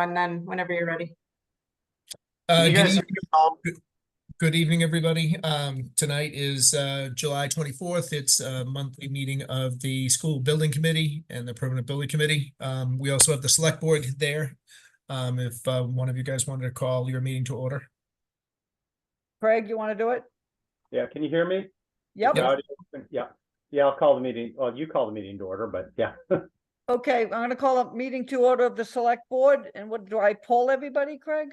And then whenever you're ready. Good guys evening, good evening, everybody. Tonight is July 24th. It's a monthly meeting of the School Building Committee and the Permanent Building Committee. We also have the Select Board there. If one of you guys wanted to call your meeting to order. Craig, you want to do it? Yeah, can you hear me? Yep. Yeah. Yeah, I'll call the meeting. Well, you call the meeting to order, but yeah. Okay, I'm going to call up meeting to order of the Select Board. And what do I poll everybody, Craig?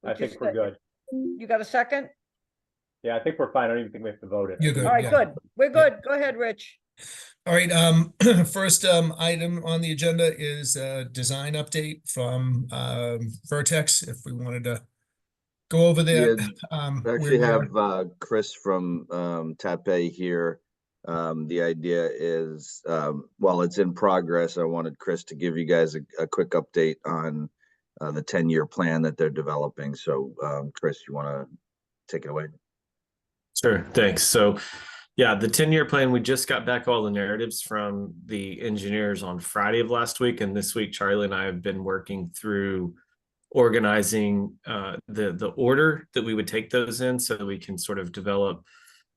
I think we're good. You got a second? Yeah, I think we're fine. I don't even think we have to vote it. You're good. All right, yeah. good. We're good. Go ahead, Rich. All right, first item on the agenda is a design update from Vertex. If we wanted to go over there. We actually have Chris from Taipei here. The idea is, while it's in progress, I wanted Chris to give you guys a quick update on the 10-year plan that they're developing. So Chris, you want to take it away? Sure, thanks. So yeah, the 10-year plan, we just got back all the narratives from the engineers on Friday of last week. And this week, Charlie and I have been working through organizing the order that we would take those in so that we can sort of develop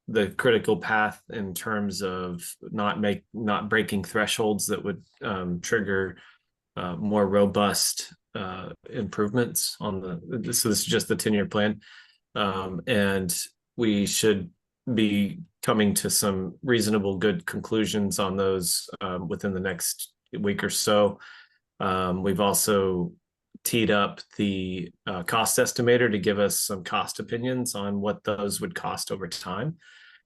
the critical path in terms of not breaking thresholds that would trigger more robust improvements on so this is just the 10-year plan. And we should be coming to some reasonable good conclusions on those within the next week or so. We've also teed up the cost estimator to give us some cost opinions on what those would cost over time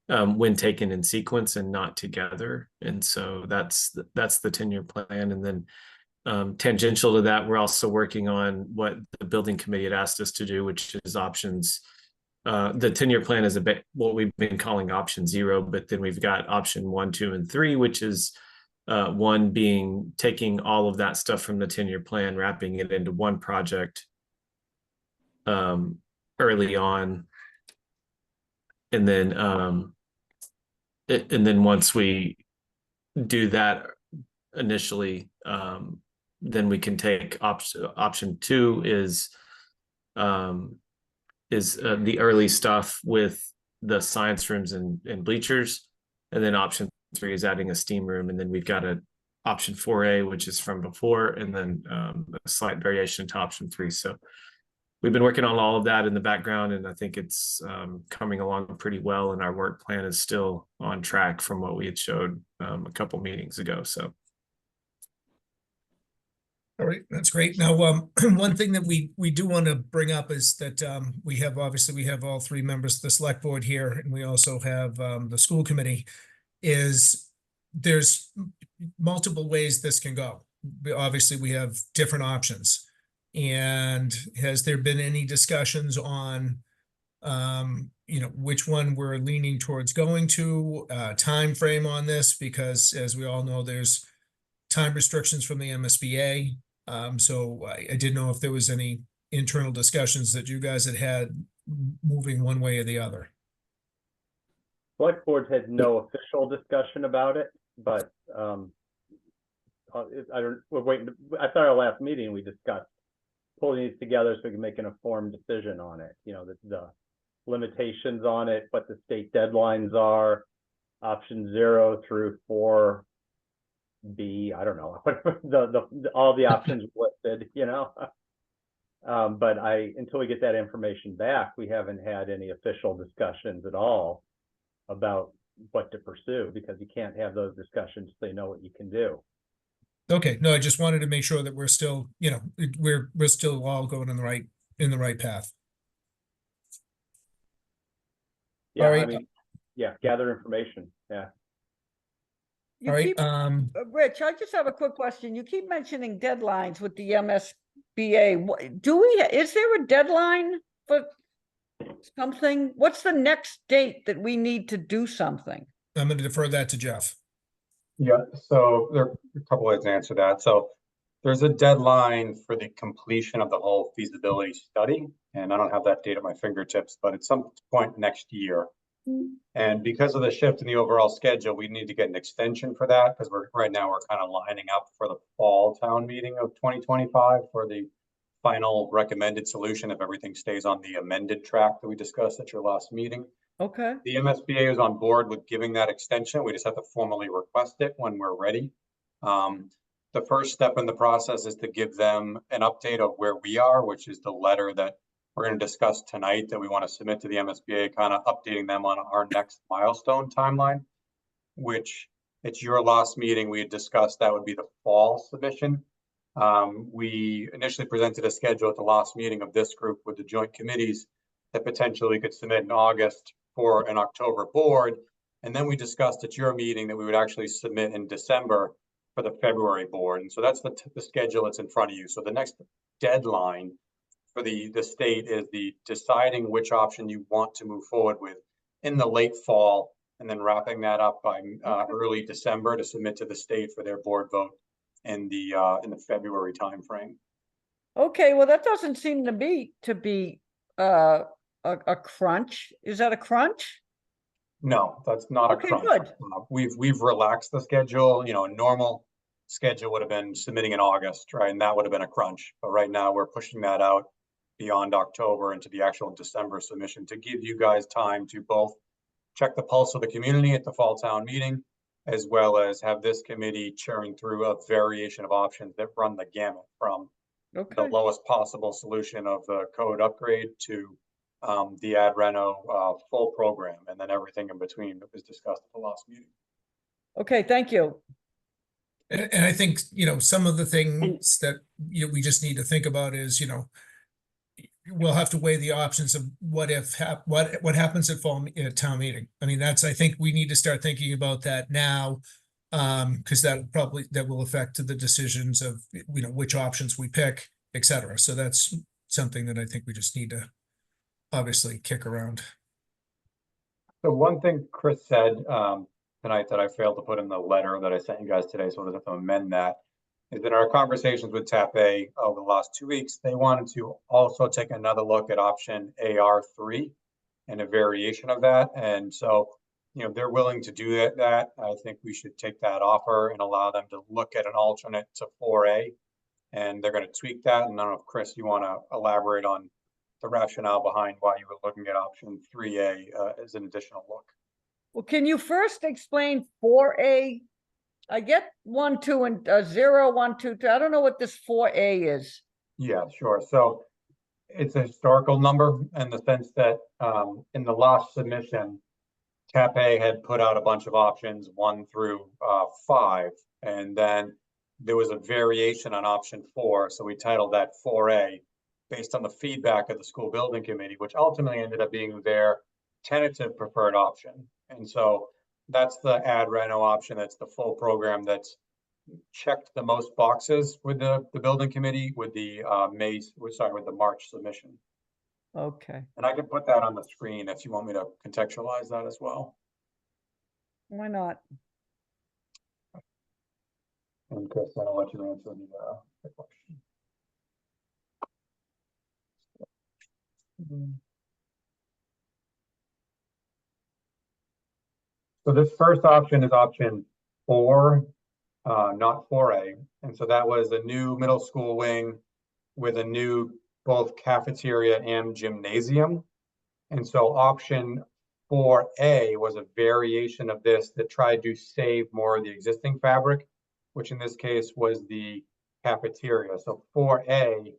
when taken in sequence and not together. And so that's the 10-year plan. And then tangential to that, we're also working on what the building committee had asked us to do, which is options. The 10-year plan is a bit what we've been calling option 0, but then we've got option 1, 2, and 3, which is one being taking all of that stuff from the 10-year plan, wrapping it into one project early on. And then once we do that initially, then we can take option 2 is the early stuff with the science rooms and bleachers. And then option 3 is adding a steam room. And then we've got option 4A, which is from before, and then a slight variation to option 3. So we've been working on all of that in the background, and I think it's coming along pretty well. And our work plan is still on track from what we had showed a couple meetings ago. So. All right, that's great. Now, one thing that we do want to bring up is that we have all 3 members of the Select Board here, and we also have the school committee. There's multiple ways this can go. Obviously, we have different options. And has there been any discussions on, which one we're leaning towards going to, time frame on this? Because as we all know, there's time restrictions from the MSBA. So I didn't know if there was any internal discussions that you guys had moving one way or the other. Select Board had no official discussion about it, but we're waiting. I thought our last meeting we discussed pulling these together so we can make an informed decision on it. The limitations on it, what the state deadlines are, option 0 through 4B. I don't know all the options listed. But until we get that information back, we haven't had any official discussions at all about what to pursue, because you can't have those discussions till you know what you can do. Okay, no, I just wanted to make sure that we're still, we're still all going in the right path. Yeah, all right. Gather information. Yeah. All right. Rich, I just have a quick question. You keep mentioning deadlines with the MSBA. Is there a deadline for something? What's the next date that we need to do something? I'm going to defer that to Jeff. Yeah, so there are a couple ways to answer that. So there's a deadline for the completion of the whole feasibility study, and I don't have that date at my fingertips, but at some point next year. And because of the shift in the overall schedule, we need to get an extension for that, because right now we're kind of lining up for the fall town meeting of 2025 for the final recommended solution if everything stays on the amended track that we discussed at your last meeting. Okay, The MSBA is on board with giving that extension. We just have to formally request it when we're ready. The first step in the process is to give them an update of where we are, which is the letter that we're going to discuss tonight that we want to submit to the MSBA, kind of updating them on our next milestone timeline, which it's your last meeting. We had discussed that would be the fall submission. We initially presented a schedule at the last meeting of this group with the joint committees that potentially could submit in August for an October board. And then we discussed at your meeting that we would actually submit in December for the February board. And so that's the schedule that's in front of you. So the next deadline for the state is the deciding which option you want to move forward with in the late fall, and then wrapping that up by early December to submit to the state for their board vote in the February timeframe. okay, well, that doesn't seem to be a crunch. Is that a crunch? No, that's not a Okay, crunch. good. We've relaxed the schedule. You know, a normal schedule would have been submitting in August, right? And that would have been a crunch. But right now we're pushing that out beyond October into the actual December submission to give you guys time to both check the pulse of the community at the fall town meeting, as well as have this committee churning through a variation of options that run the gamut from the Okay, lowest possible solution of the code upgrade to the ad reno full program, and then everything in between that was discussed at the last meeting. okay, thank you. And I think, you know, some of the things that we just need to think about is, you know, we'll have to weigh the options of what happens at town meeting. I mean, I think we need to start thinking about that now, because that will affect the decisions of, you know, which options we pick, et cetera. So that's something that I think we just need to obviously kick around. So one thing Chris said tonight that I failed to put in the letter that I sent you guys today, so we'll have to amend that, is in our conversations with TAPA over the last 2 weeks, they wanted to also take another look at option AR3 and a variation of that. And so, you know, they're willing to do that. I think we should take that offer and allow them to look at an alternate to 4A. And they're going to tweak that. And I don't know if Chris, you want to elaborate on the rationale behind why you were looking at option 3A as an additional look. Well, can you first explain 4A? I get 1, 2, and 0, 1, 2, 3. I don't know what this 4A is. Yeah, sure. So it's a historical number in the sense that in the last submission, TAPA had put out a bunch of options 1 through 5, and then there was a variation on option 4. So we titled that 4A based on the feedback of the school building committee, which ultimately ended up being their tentative preferred option. And so that's the ad reno option. That's the full program that's checked the most boxes with the building committee with the with the March submission. Okay, And I can put that on the screen if you want me to contextualize that as well. why not? And Chris, I'll let you answer the question. So this first option is option 4, not 4A. And so that was a new middle school wing with a new both cafeteria and gymnasium. And so option 4A was a variation of this that tried to save more of the existing fabric, which in this case was the cafeteria. So 4A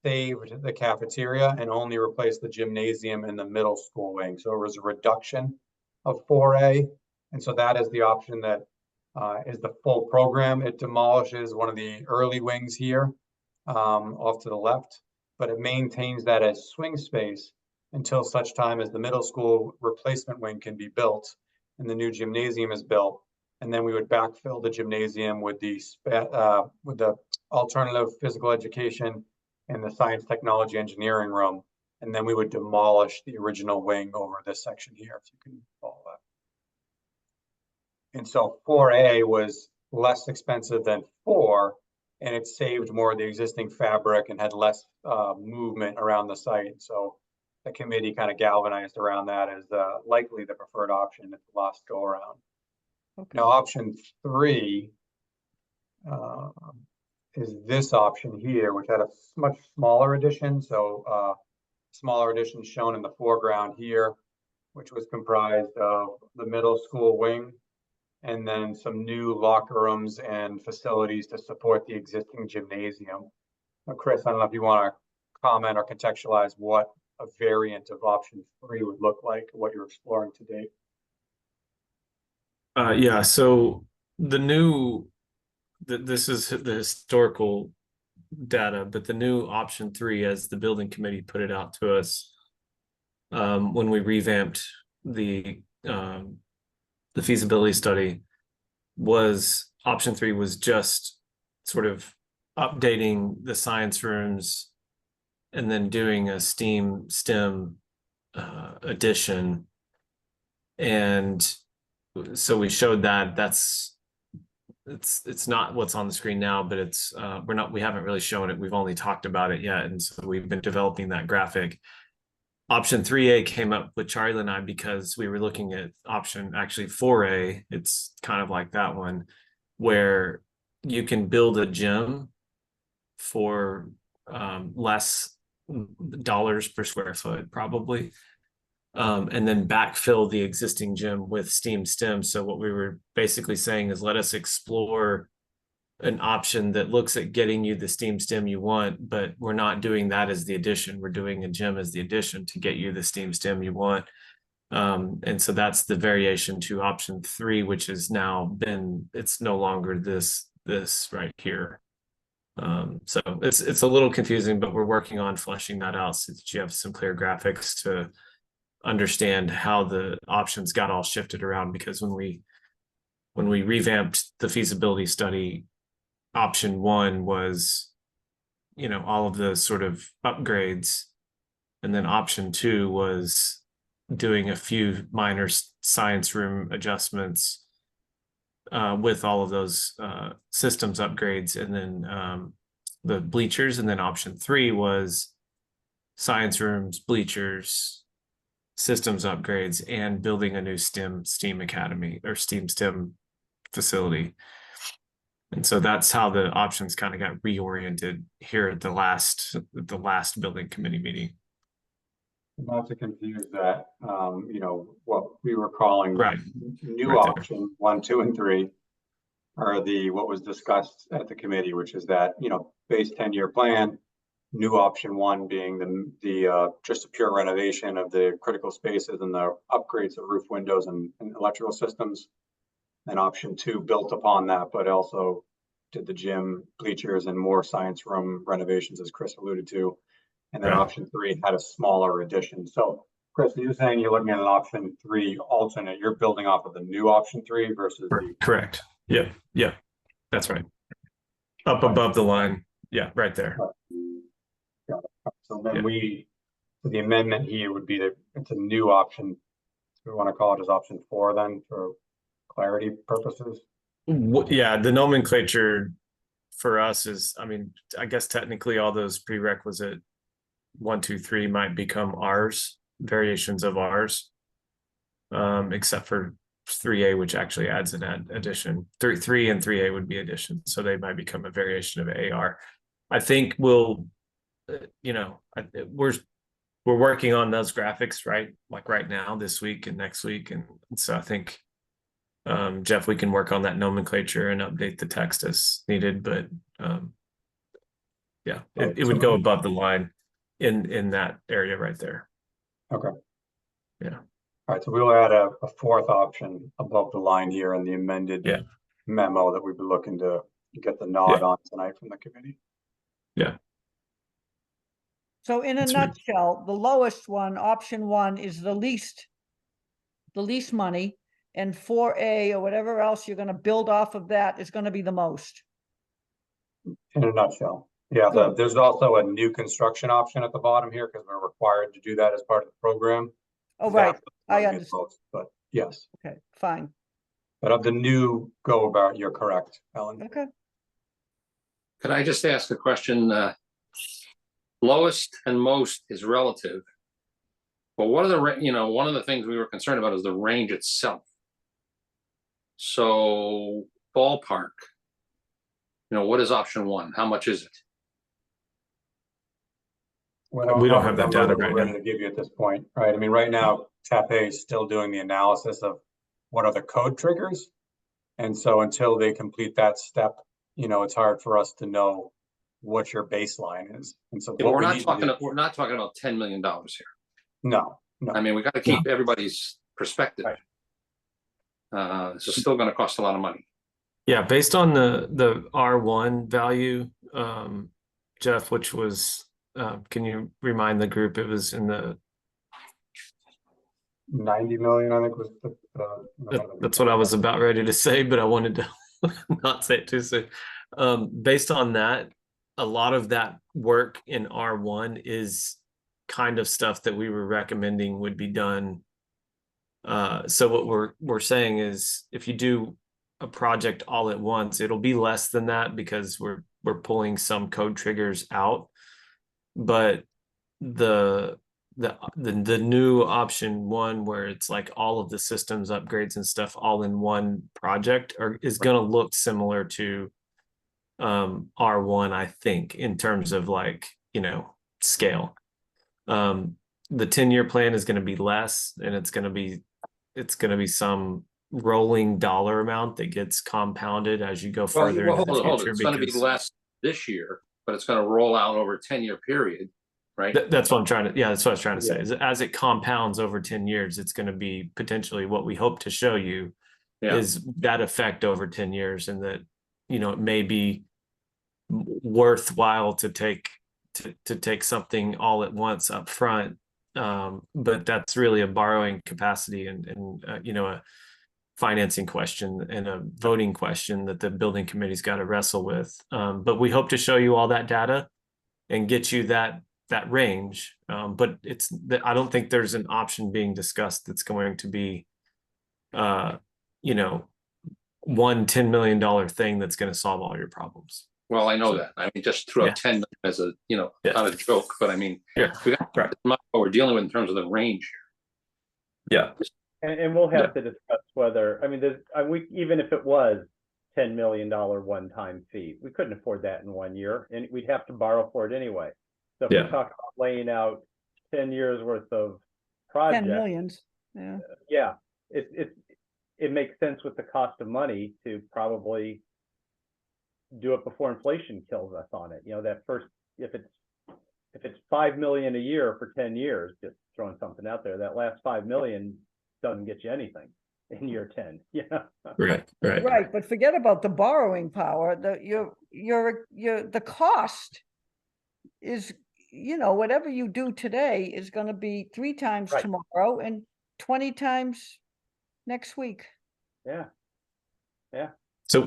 saved the cafeteria and only replaced the gymnasium in the middle school wing. So it was a reduction of 4A. And so that is the option that is the full program. It demolishes one of the early wings here off to the left, but it maintains that as swing space until such time as the middle school replacement wing can be built and the new gymnasium is built. And then we would backfill the gymnasium with the alternative physical education and the science, technology, engineering room. And then we would demolish the original wing over this section here, if you can follow that. And so 4A was less expensive than 4, and it saved more of the existing fabric and had less movement around the site. So the committee kind of galvanized around that as likely the preferred option at the last go around. Okay. Now, option 3 is this option here, which had a much smaller addition. So smaller addition shown in the foreground here, which was comprised of the middle school wing and then some new locker rooms and facilities to support the existing gymnasium. Now, Chris, I don't know if you want to comment or contextualize what a variant of option 3 would look like, what you're exploring to date. Yeah, so this is the historical data, but the new option 3, as the building committee put it out to us, when we revamped the feasibility study, was option 3 was just sort of updating the science rooms and then doing a STEM addition. And so we showed that it's not what's on the screen now, but it's we haven't really shown it. We've only talked about it yet. And so we've been developing that graphic. Option 3A came up with Charlie and I because we were looking at option actually 4A. It's kind of like that one where you can build a gym for less dollars per square foot, probably. And then backfill the existing gym with STEAM STEM. So what we were basically saying is let us explore an option that looks at getting you the STEAM STEM you want, but we're not doing that as the addition. We're doing a gym as the addition to get you the STEAM STEM you want. And so that's the variation to option 3, which has now it's no longer this right here. So it's a little confusing, but we're working on fleshing that out so that you have some clear graphics to understand how the options got all shifted around. Because when we revamped the feasibility study, option 1 was, all of the sort of upgrades, and then option 2 was doing a few minor science room adjustments with all of those systems upgrades, and then the bleachers. And then option 3 was science rooms, bleachers, systems upgrades, and building a new STEAM academy or STEAM STEM facility. And so that's how the options kind of got reoriented here at the last building committee meeting. Not to confuse that, what we were calling Right. new Right there. option 1, 2, and 3 are what was discussed at the committee, which is that, base 10-year plan, new option 1 being the just a pure renovation of the critical spaces and the upgrades of roof windows and electrical systems. And option 2 built upon that, but also did the gym, bleachers, and more science room renovations, as Chris alluded to. And then Right. option 3 had a smaller addition. So, Chris, you're saying you're looking at an option 3 alternate. You're building off of the new option 3 versus the Correct. Yeah, that's right. Up above the line. Yeah, right there. Got it. So then Yeah. the amendment here would be that it's a new option. We want to call it as option 4 then for clarity purposes. Yeah, the nomenclature for us is, I guess technically all those prerequisite 1, 2, 3 might become ours, variations of ours, except for 3A, which actually adds an addition. 3 and 3A would be additions, so they might become a variation of AR. I think we'll, we're working on those graphics right now, this week and next week, and so I think Jeff, we can work on that nomenclature and update the text as needed, but it would go above the line in that area right there. Okay. Yeah. All right, so we'll add a 4th option above the line here in the amended memo that we've been looking to get the nod on tonight from the committee. Yeah. So in a nutshell, the lowest one, option 1, is the least money, and 4A or whatever else you're going to build off of that is going to be the most. In a nutshell. Yeah, Good. there's also a new construction option at the bottom here because we're required to do that as part of the program. Oh, right. That's I what understand. most, but yes. Okay, fine. But of the new go about, you're correct, Ellen. Okay. Could I just ask a question? Lowest and most is relative. But what are one of the things we were concerned about is the range itself. So ballpark, You know, what is option one? How much is it? We We don't a have that number data that we're right ready now. to give you at this point, right? I mean, right now, TAP A is still doing the analysis of what are the code triggers. And so until they complete that step, you know, it's hard for us to know what your baseline is. And so Yeah, what we're we not need to talking, do, we're not talking about $10 million here. no, no. I mean, we got to keep everybody's perspective. This is still going to cost a lot of money. Yeah, based on the R1 value, Jeff, which was, can you remind the group, it was in the 90 million, I think was the. that's what I was about ready to say, but I wanted to not say it too soon. Based on that, a lot of that work in R1 is kind of stuff that we were recommending would be done. So what we're saying is, if you do a project all at once, it'll be less than that because we're pulling some code triggers out. But the new option one, where it's like all of the systems upgrades and stuff all in one project, is going to look similar to R1, I think, in terms of, like, you know, scale. The 10-year plan is going to be less, and it's going to be some rolling dollar amount that gets compounded as you go further into the Hold it. future. It's going to be Because less this year, but it's going to roll out over a 10-year period, right? that's what I'm trying to, yeah, that's what I was trying to say. Yeah. Is as it compounds over 10 years, it's going to be potentially what we hope to show you Yeah. is that effect over 10 years, and that, you know, it may be worthwhile to take something all at once up front. But that's really a borrowing capacity and you know, a financing question and a voting question that the building committee's got to wrestle with. But we hope to show you all that data and get you that range. But I don't think there's an option being discussed that's going to be, you know, one $10 million thing that's going to solve all your problems. Well, I know that. I mean, just throw Yeah. 10 as a, you know, Yeah. not a joke, but I mean, Yeah. we got Right. what we're dealing with in terms of the range here. Yeah. And we'll have to discuss whether, I mean, even if it was $10 million one-time fee, we couldn't afford that in 1 year, and we'd have to borrow for it anyway. So if we Yeah. talk about laying out 10 years worth of 10 projects, millions, yeah. yeah, it makes sense with the cost of money to probably do it before inflation kills us on it. You know, that first, if it's 5 million a year for 10 years, just throwing something out there, that last 5 million doesn't get you anything in year 10. Yeah. Right. Right, but forget about the borrowing power, the cost is, you know, whatever you do today is gonna be 3 times Right. tomorrow and 20 times next week. Yeah.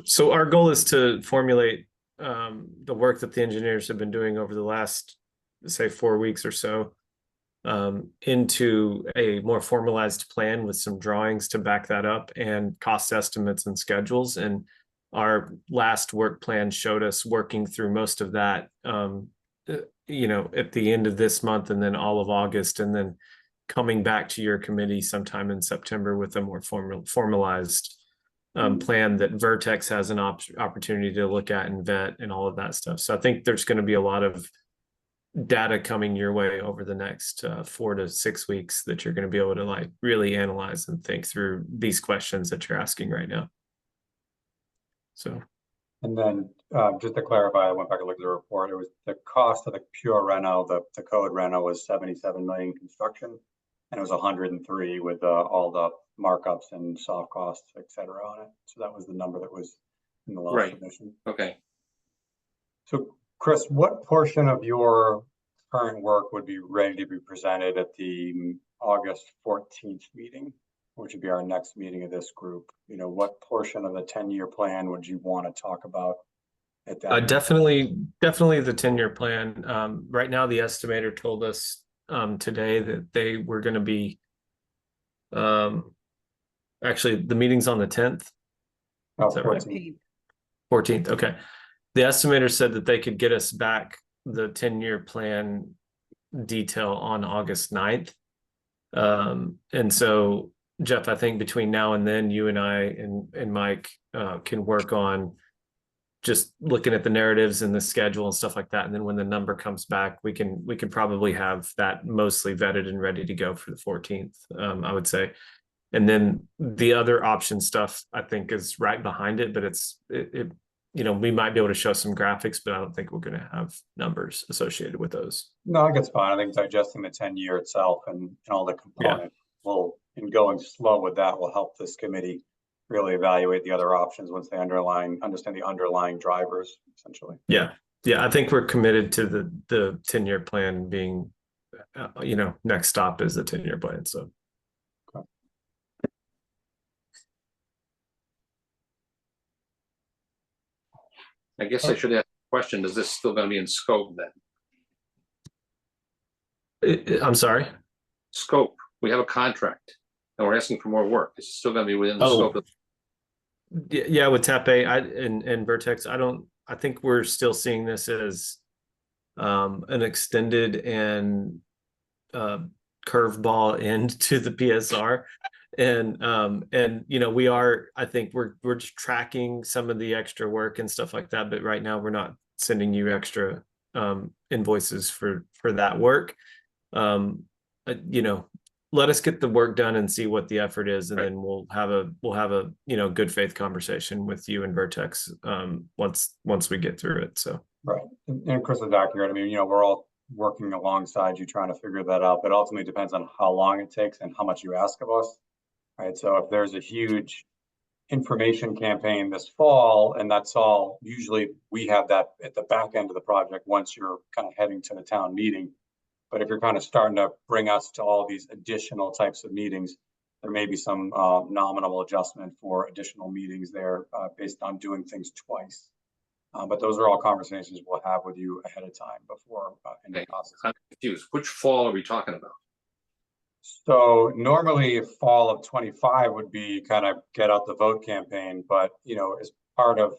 So our goal is to formulate the work that the engineers have been doing over the last, say, 4 weeks or so, into a more formalized plan with some drawings to back that up, and cost estimates and schedules. And our last work plan showed us working through most of that, you know, at the end of this month and then all of August, and then coming back to your committee sometime in September with a more formalized plan that Vertex has an opportunity to look at and vet and all of that stuff. So I think there's going to be a lot of data coming your way over the next 4 to 6 weeks that you're going to be able to, like, really analyze and think through these questions that you're asking right now. So. And then just to clarify, I went back and looked at the report. It was the cost of the pure reno, the code reno was 77 million construction, and it was 103 with all the markups and soft costs, et cetera, on it. So that was the number that was in the last Right. submission. Okay. So Chris, what portion of your current work would be ready to be presented at the August 14th meeting, which would be our next meeting of this group? You know, what portion of the 10-year plan would you want to talk about at that meeting? Definitely the 10-year plan. Right now, the estimator told us today that they were going to be, actually, the meeting's on the 10th. Oh, Is that right? 14th. 14th. Okay. The estimator said that they could get us back the 10-year plan detail on August 9th. And so, Jeff, I think between now and then, you and I and Mike can work on just looking at the narratives and the schedule and stuff like that. And then when the number comes back, we can probably have that mostly vetted and ready to go for the 14th, I would say. And then the other option stuff, I think, is right behind it, but it we might be able to show some graphics, but I don't think we're going to have numbers associated with those. No, I think it's fine. I think digesting the 10-year itself and all the components and going slow with that will help this committee really evaluate the other options once they understand the underlying drivers, essentially. Yeah. I think we're committed to the 10-year plan being, next stop is the 10-year plan. So. I guess I should ask a question. Is this still going to be in scope then? I'm sorry? Scope. We have a contract and we're asking for more work. Is it still going to be within the scope of? Yeah, with TAPE and Vertex, I think we're still seeing this as an extended and curveball end to the PSR. And I think we're just tracking some of the extra work and stuff like that, but right now we're not sending you extra invoices for that work. Let us get the work done and see what the effort is, and then we'll have a good faith conversation with you and Vertex once we get through it. So right, and Chris is accurate. I mean, we're all working alongside you trying to figure that out, but ultimately it depends on how long it takes and how much you ask of us. Right, so if there's a huge information campaign this fall, and that's all, usually we have that at the back end of the project once you're kind of heading to the town meeting. But if you're kind of starting to bring us to all these additional types of meetings, there may be some nominal adjustment for additional meetings there based on doing things twice. But those are all conversations we'll have with you ahead of time before any process. I'm confused. Which fall are we talking about? So normally fall of 25 would be kind of get out the vote campaign, but as part of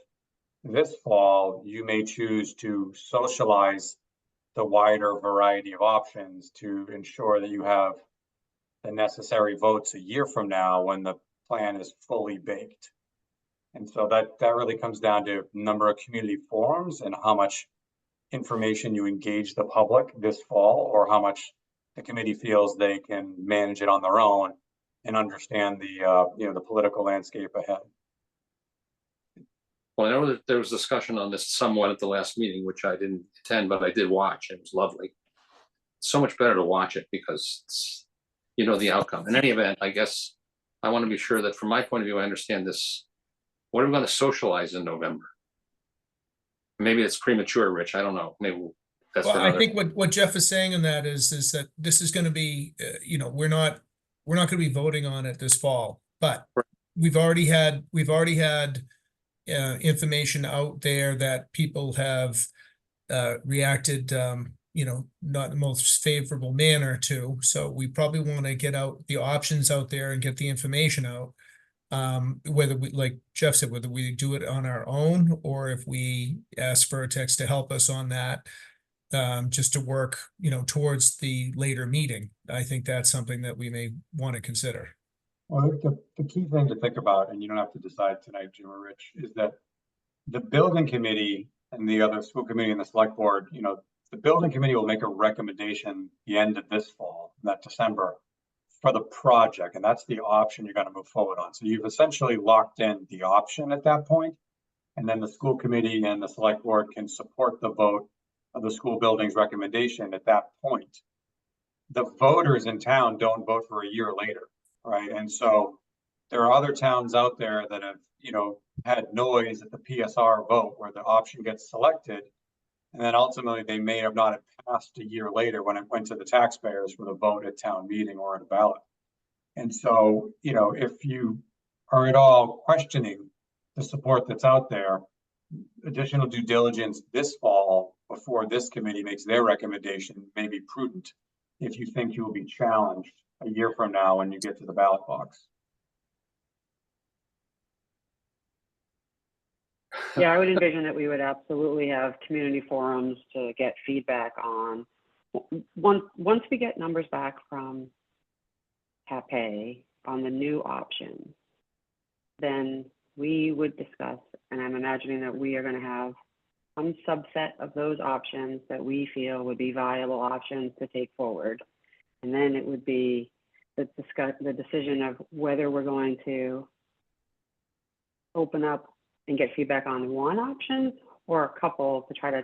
this fall, you may choose to socialize the wider variety of options to ensure that you have the necessary votes a year from now when the plan is fully baked. And so that really comes down to number of community forums and how much information you engage the public this fall, or how much the committee feels they can manage it on their own and understand the political landscape ahead. Well, I know that there was discussion on this somewhat at the last meeting, which I didn't attend, but I did watch. It was lovely. It's so much better to watch it because it's, the outcome. In any event, I guess I want to be sure that from my point of view, I understand this. What are we going to socialize in November? Maybe it's premature, Rich. I don't know. Maybe that's I think what Jeff is saying in that is that this is going to be, we're not going to be voting on it this fall, but we've already had information out there that people have reacted, not the most favorable manner to. So we probably want to get out the options out there and get the information out. Whether we, like Jeff said, whether we do it on our own or if we ask Vertex to help us on that, just to work, towards the later meeting. I think that's something that we may want to consider. Well, the key thing to think about, and you don't have to decide tonight, Jim or Rich, is that the building committee and the other school committee and the select board, the building committee will make a recommendation the end of this fall, that December, for the project, and that's the option you're going to move forward on. So you've essentially locked in the option at that point, and then the school committee and the select board can support the vote of the school building's recommendation at that point. The voters in town don't vote for a year later, right? And so there are other towns out there that have, had noise at the PSR vote where the option gets selected, and then ultimately they may have not passed a year later when it went to the taxpayers for the vote at town meeting or at a ballot. And so, if you are at all questioning the support that's out there, additional due diligence this fall before this committee makes their recommendation may be prudent if you think you will be challenged a year from now when you get to the ballot box. Yeah, I would envision that we would absolutely have community forums to get feedback on. Once we get numbers back from TAPE on the new option, then we would discuss, and I'm imagining that we are going to have some subset of those options that we feel would be viable options to take forward. And then it would be the decision of whether we're going to open up and get feedback on one option or a couple to try to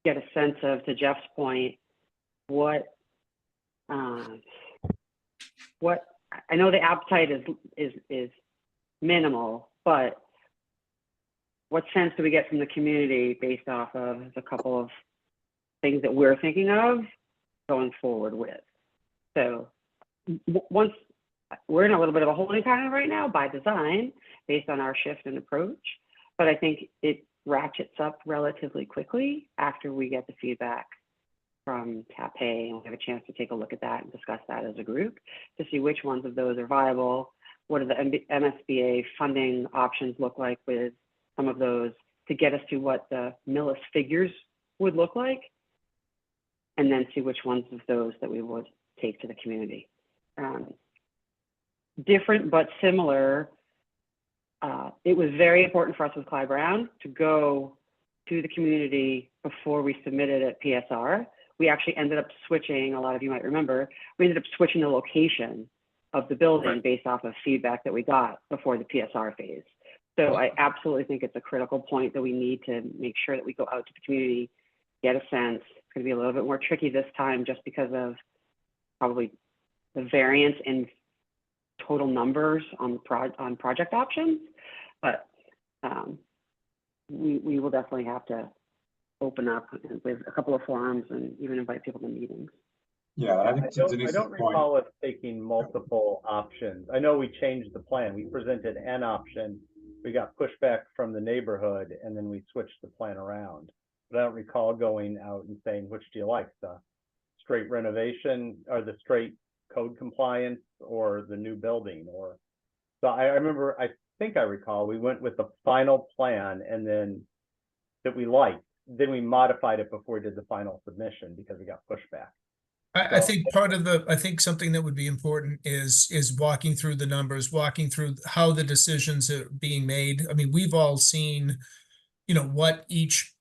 get a sense of, to Jeff's point, what I know the appetite is minimal, but what sense do we get from the community based off of the couple of things that we're thinking of going forward with? So once we're in a little bit of a holding pattern right now by design, based on our shift in approach, but I think it ratchets up relatively quickly after we get the feedback from TAPE and we have a chance to take a look at that and discuss that as a group to see which ones of those are viable. What do the MSBA funding options look like with some of those to get us to what the Millis figures would look like, and then see which ones of those that we would take to the community. Different but similar. It was very important for us with Clyde Brown to go to the community before we submitted at PSR. We actually ended up switching, a lot of you might remember, we ended up switching the location of the building based off of feedback that we got before the PSR phase. So I absolutely think it's a critical point that we need to make sure that we go out to the community, get a sense. It's going to be a little bit more tricky this time just because of probably the variance in total numbers on project options, but we will definitely have to open up with a couple of forums and even invite people to meetings. Yeah, I think to I Denise's don't point, recall us taking multiple options. I know we changed the plan. We presented an option. We got pushback from the neighborhood and then we switched the plan around. But I don't recall going out and saying, which do you like, the straight renovation or the straight code compliance or the new building? Or so I remember, I think I recall we went with the final plan and then that we liked. Then we modified it before we did the final submission because we got pushback. I think I think something that would be important is walking through the numbers, walking through how the decisions are being made. I mean, we've all seen, what each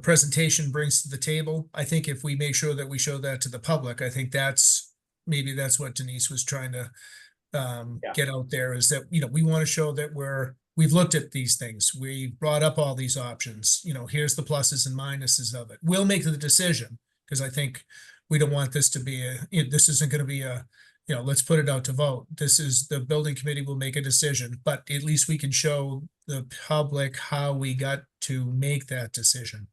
presentation brings to the table. I think if we make sure that we show that to the public, I think maybe that's what Denise was trying to get out there, is that, we want to show that we've looked at these things. We brought up all these options, here's the pluses and minuses of it. We'll make the decision, because I think we don't want this to be this isn't going to be let's put it out to vote. This is, the building committee will make a decision, but at least we can show the public how we got to make that decision.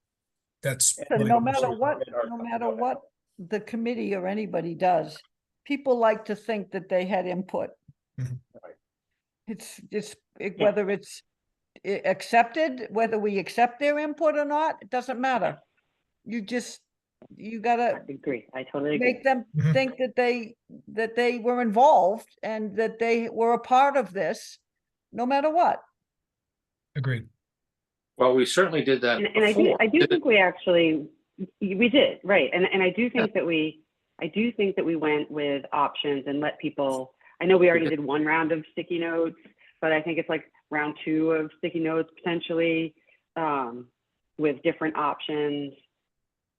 That's So really no what matter we're- what the committee or anybody does, people like to think that they had input. Mhm. Whether it's accepted, whether we accept their input or not, it doesn't matter. You gotta I agree. I totally agree. make them Mhm. think that they were involved and that they were a part of this, no matter what. Agreed. Well, we certainly did that And I before. do think we actually, we did, right. And I do think that we went with options and let people, I know we already did one round of sticky notes, but I think it's like round 2 of sticky notes potentially, with different options.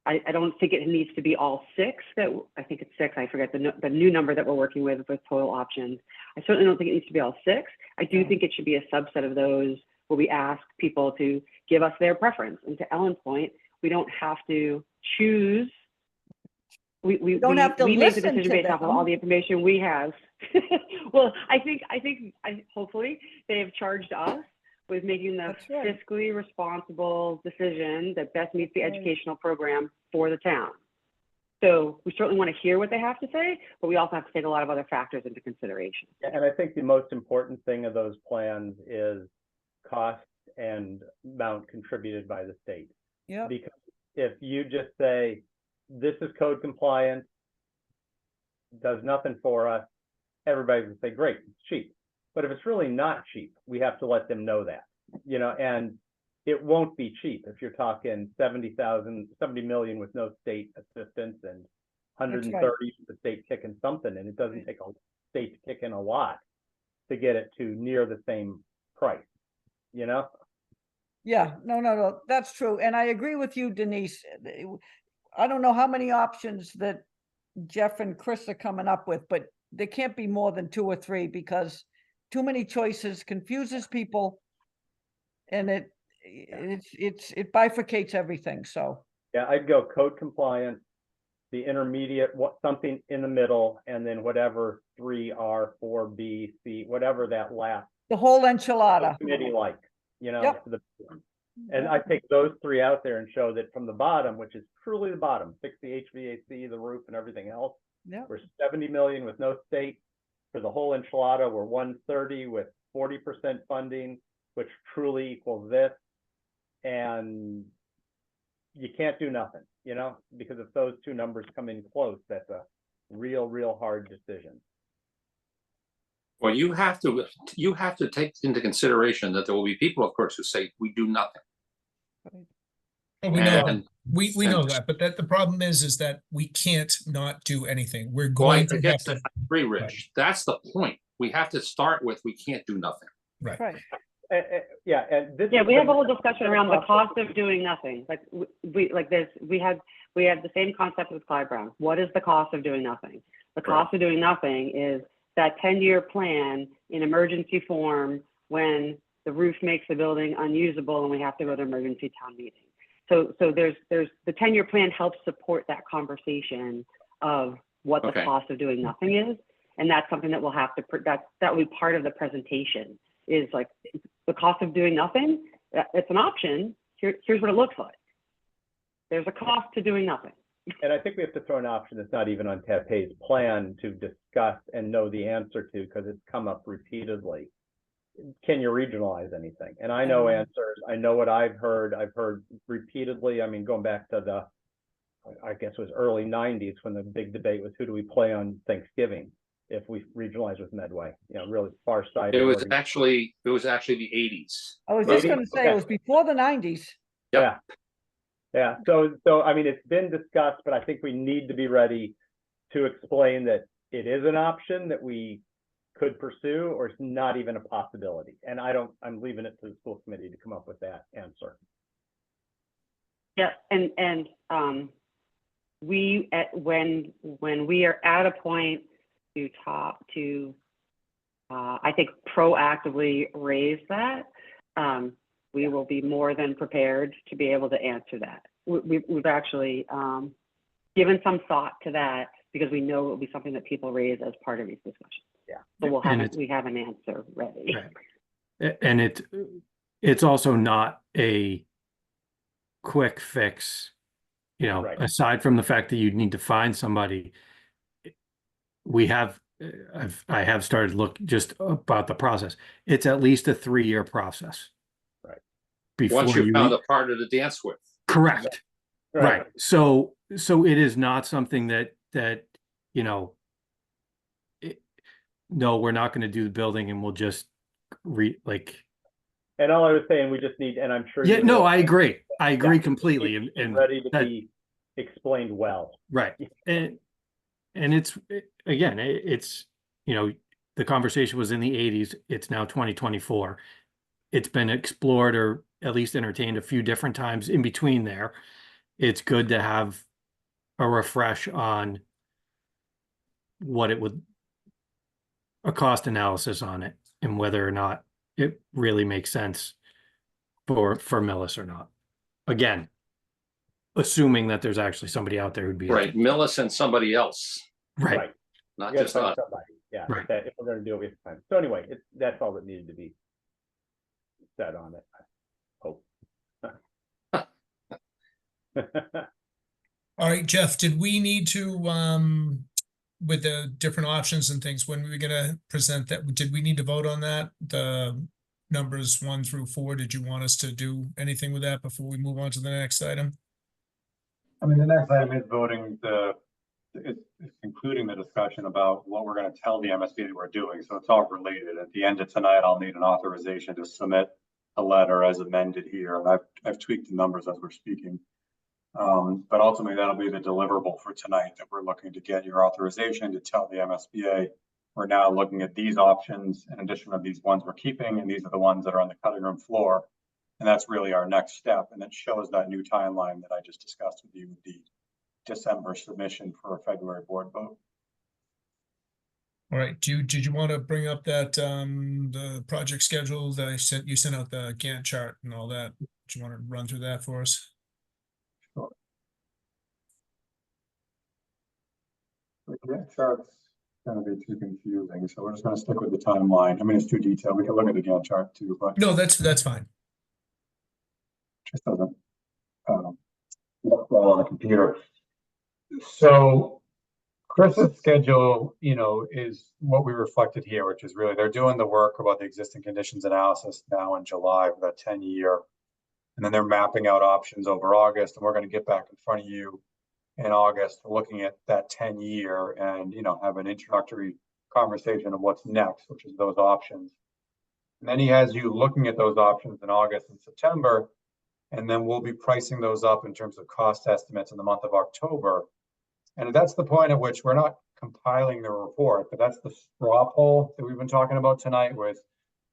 I don't think it needs to be all 6. I think it's 6. I forget the new number that we're working with total options. I certainly don't think it needs to be all 6. I do think it should be a subset of those where we ask people to give us their preference. And to Ellen's point, we don't have to choose. We make the decision based off of all the information we have. Well, I think hopefully they have charged us with making the fiscally responsible decision that best meets the educational program for the town. So we certainly want to hear what they have to say, but we also have to take a lot of other factors into consideration. And I think the most important thing of those plans is cost and amount contributed by the state. Yeah. Because if you just say, this is code compliant, does nothing for us, everybody's gonna say, great, it's cheap. But if it's really not cheap, we have to let them know that, and it won't be cheap if you're talking 70 million with no state assistance and 130 the state kicking something, and it doesn't take a state to kick in a lot. to get it to near the same price, you know? Yeah, no, that's true. And I agree with you, Denise. I don't know how many options that Jeff and Chris are coming up with, but there can't be more than 2 or 3 because too many choices confuses people. And it bifurcates everything, so. Yeah, I'd go code compliance, the intermediate, something in the middle, and then whatever 3R, 4B, C, whatever that last The whole enchilada. committee like, you know, Yep. and I take those 3 out there and show that from the bottom, which is truly the bottom, fix the HVAC, the roof and everything else. Yep. We're 70 million with no state. For the whole enchilada, we're 130 with 40% funding, which truly equals this. And you can't do nothing, you know, because if those 2 numbers come in close, that's a real hard decision. Well, you have to take into consideration that there will be people, of course, who say we do nothing. Oh, we know that. And We know that, but the problem is that we can't not do anything. We're well, I going to have guess to. I agree, Rich. That's the point. We have to start with we can't do nothing. Right. Yeah, and this Yeah, is we the- have a whole discussion around the cost of doing nothing. Like we have the same concept with Clyde Brown. What is the cost of doing nothing? The cost of doing nothing is that 10-year plan in emergency form when the roof makes the building unusable and we have to go to emergency town meeting. So there's the 10-year plan helps support that conversation of what the Okay. cost of doing nothing is. And that's something that we'll have to, that will be part of the presentation is like the cost of doing nothing. It's an option. Here's what it looks like. There's a cost to doing nothing. And I think we have to throw an option that's not even on TAP's plan to discuss and know the answer to, because it's come up repeatedly. Can you regionalize anything? And I know answers. I know what I've heard. I've heard repeatedly. I mean, going back to I guess it was early 90s when the big debate was who do we play on Thanksgiving if we regionalize with Medway, you know, really far sighted. It was actually the 80s. I was just Maybe? gonna say, Okay. it was before the 90s. Yep. Yeah. So I mean, it's been discussed, but I think we need to be ready to explain that it is an option that we could pursue, or it's not even a possibility. And I'm leaving it to the school committee to come up with that answer. Yeah, and when we are at a point to I think proactively raise that, we will be more than prepared to be able to answer that. We've actually given some thought to that because we know it will be something that people raise as part of these discussions. Yeah. So we have an answer ready. Right. And it's also not a quick fix, you know, Right. aside from the fact that you need to find somebody. I have started look just about the process. It's at least a 3-year process. Right. Before Once you you found a partner to dance with. correct. Right. So it is not something that, you know, no, we're not going to do the building and we'll just And all I was saying, we just need, and I'm sure. yeah, you no, know, I agree. I agree Yeah. completely. it's And ready to that- be explained well. right. And it's, again, it's, you know, the conversation was in the 80s. It's now 2024. It's been explored or at least entertained a few different times in between there. It's good to have a refresh on what it would, a cost analysis on it and whether or not it really makes sense for Millis or not. Again, assuming that there's actually somebody out there who'd be Right, Millis and somebody else, right. not You gotta just find us. somebody. Yeah. Right. If we're gonna do it, we have to find. So anyway, that's all that needed to be said on it. I hope. All right, Jeff, did we need to, with the different options and things, when we were gonna present that, did we need to vote on that? The numbers 1 through 4, did you want us to do anything with that before we move on to the next item? I mean, the next item is voting it's including the discussion about what we're going to tell the MSBA that we're doing. So it's all related. At the end of tonight, I'll need an authorization to submit a letter as amended here. And I've tweaked the numbers as we're speaking. But ultimately, that'll be the deliverable for tonight, that we're looking to get your authorization to tell the MSBA we're now looking at these options in addition to these ones we're keeping, and these are the ones that are on the cutting room floor. And that's really our next step. And it shows that new timeline that I just discussed with you, the December submission for a February board vote. All right, did you want to bring up that, the project schedule that you sent out the Gantt chart and all that? Do you want to run through that for us? The Gantt chart's gonna be too confusing, so we're just gonna stick with the timeline. I mean, it's too detailed. We can look at the Gantt chart too, but No, that's fine. just doesn't work well on the computer. So Chris's schedule, is what we reflected here, which is really they're doing the work about the existing conditions analysis now in July for that 10-year. And then they're mapping out options over August, and we're going to get back in front of you in August, looking at that 10-year and, have an introductory conversation of what's next, which is those options. And then he has you looking at those options in August and September, and then we'll be pricing those up in terms of cost estimates in the month of October. And that's the point at which we're not compiling the report, but that's the straw poll that we've been talking about tonight, with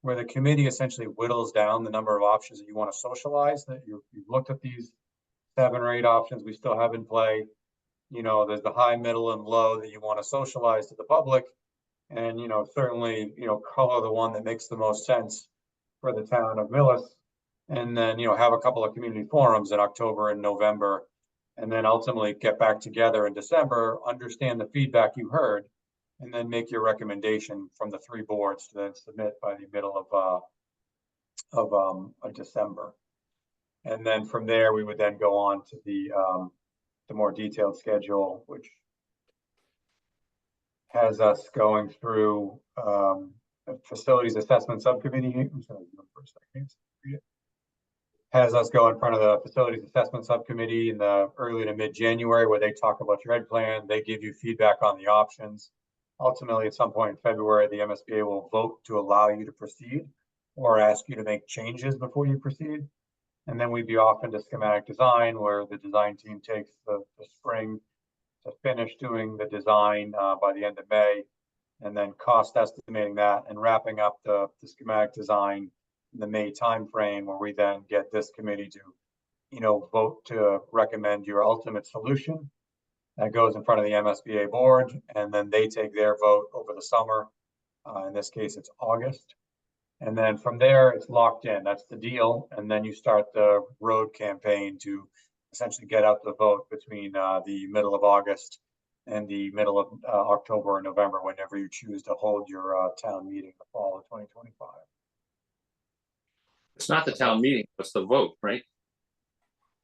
where the committee essentially whittles down the number of options that you want to socialize, that you've looked at these 7 or 8 options we still have in play. There's the high, middle, and low that you want to socialize to the public. And, certainly, color the one that makes the most sense for the town of Millis. And then, have a couple of community forums in October and November, and then ultimately get back together in December, understand the feedback you heard, and then make your recommendation from the 3 boards to then submit by the middle of December. And then from there, we would then go on to the more detailed schedule, which has us going through a facilities assessment subcommittee. I'm sorry, for a second. Has us go in front of the facilities assessment subcommittee in the early to mid-January, where they talk about your ed plan. They give you feedback on the options. Ultimately, at some point in February, the MSBA will vote to allow you to proceed or ask you to make changes before you proceed. And then we'd be off into schematic design, where the design team takes the spring to finish doing the design by the end of May, and then cost estimating that and wrapping up the schematic design in the May timeframe, where we then get this committee to, vote to recommend your ultimate solution. That goes in front of the MSBA board, and then they take their vote over the summer. In this case, it's August. And then from there, it's locked in. That's the deal. And then you start the road campaign to essentially get out the vote between the middle of August and the middle of October or November, whenever you choose to hold your town meeting in the fall of 2025. It's not the town meeting, it's the vote, right?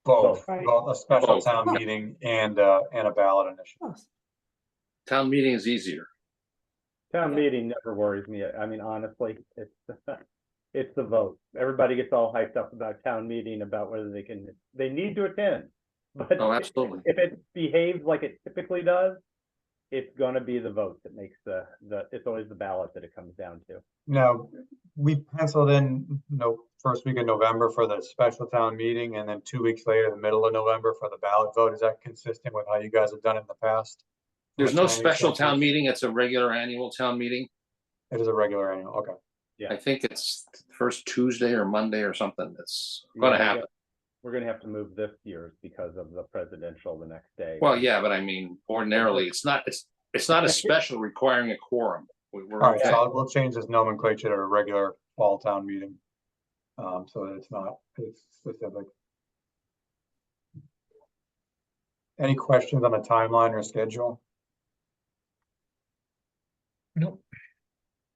Both, Right. a special Both. town meeting and a ballot initiative. Town meeting is easier. Town meeting never worries me. I mean, honestly, it's it's the vote. Everybody gets all hyped up about town meeting, about whether they need to attend. But Oh, absolutely. if it behaves like it typically does, it's going to be the vote that makes it's always the ballot that it comes down to. Now, we penciled in, first week of November for the special town meeting, and then 2 weeks later, the middle of November for the ballot vote. Is that consistent with how you guys have done it in the past? There's From a no planning special town standpoint? meeting, it's a regular annual town meeting. It is a regular annual, okay. Yeah. I think it's first Tuesday or Monday or something that's gonna Yeah, happen. We're going to have to move this year because of the presidential the next day. Well, yeah, but I mean, ordinarily, it's not a special requiring a quorum. We're All right, okay. so we'll change this nomenclature to a regular fall town meeting. So that it's specific. Any questions on the timeline or schedule? Nope.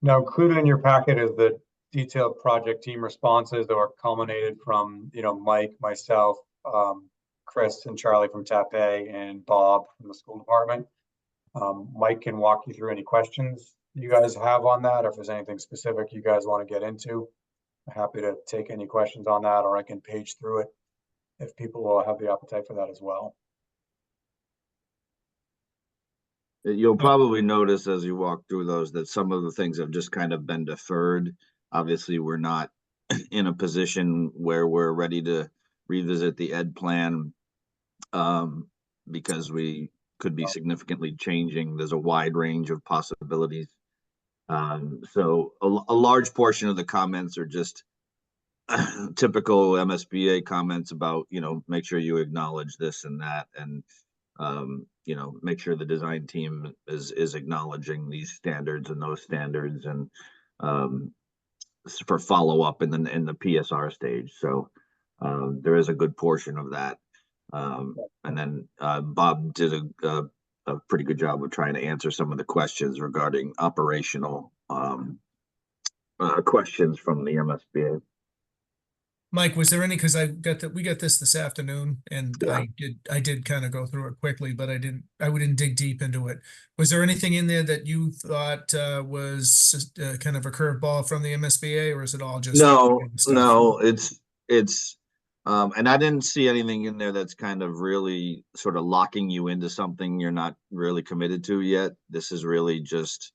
Now, included in your packet is the detailed project team responses that were culminated from, Mike, myself, Chris and Charlie from TAP A, and Bob from the school department. Mike can walk you through any questions you guys have on that, or if there's anything specific you guys want to get into. I'm happy to take any questions on that, or I can page through it if people will have the appetite for that as well. You'll probably notice as you walk through those that some of the things have just kind of been deferred. Obviously, we're not in a position where we're ready to revisit the ed plan because we could be significantly changing. There's a wide range of possibilities So a large portion of the comments are just typical MSBA comments about, make sure you acknowledge this and that, and make sure the design team is acknowledging these standards and those standards, and for follow up in the PSR stage. So there is a good portion of that. And then Bob did a pretty good job of trying to answer some of the questions regarding operational questions from the MSBA. Mike, was there any, because we got this afternoon, and Yeah. I did kind of go through it quickly, but I wouldn't dig deep into it. Was there anything in there that you thought was kind of a curveball from the MSBA, or is it all just stuff? No, it's and I didn't see anything in there that's kind of really sort of locking you into something you're not really committed to yet. This is really just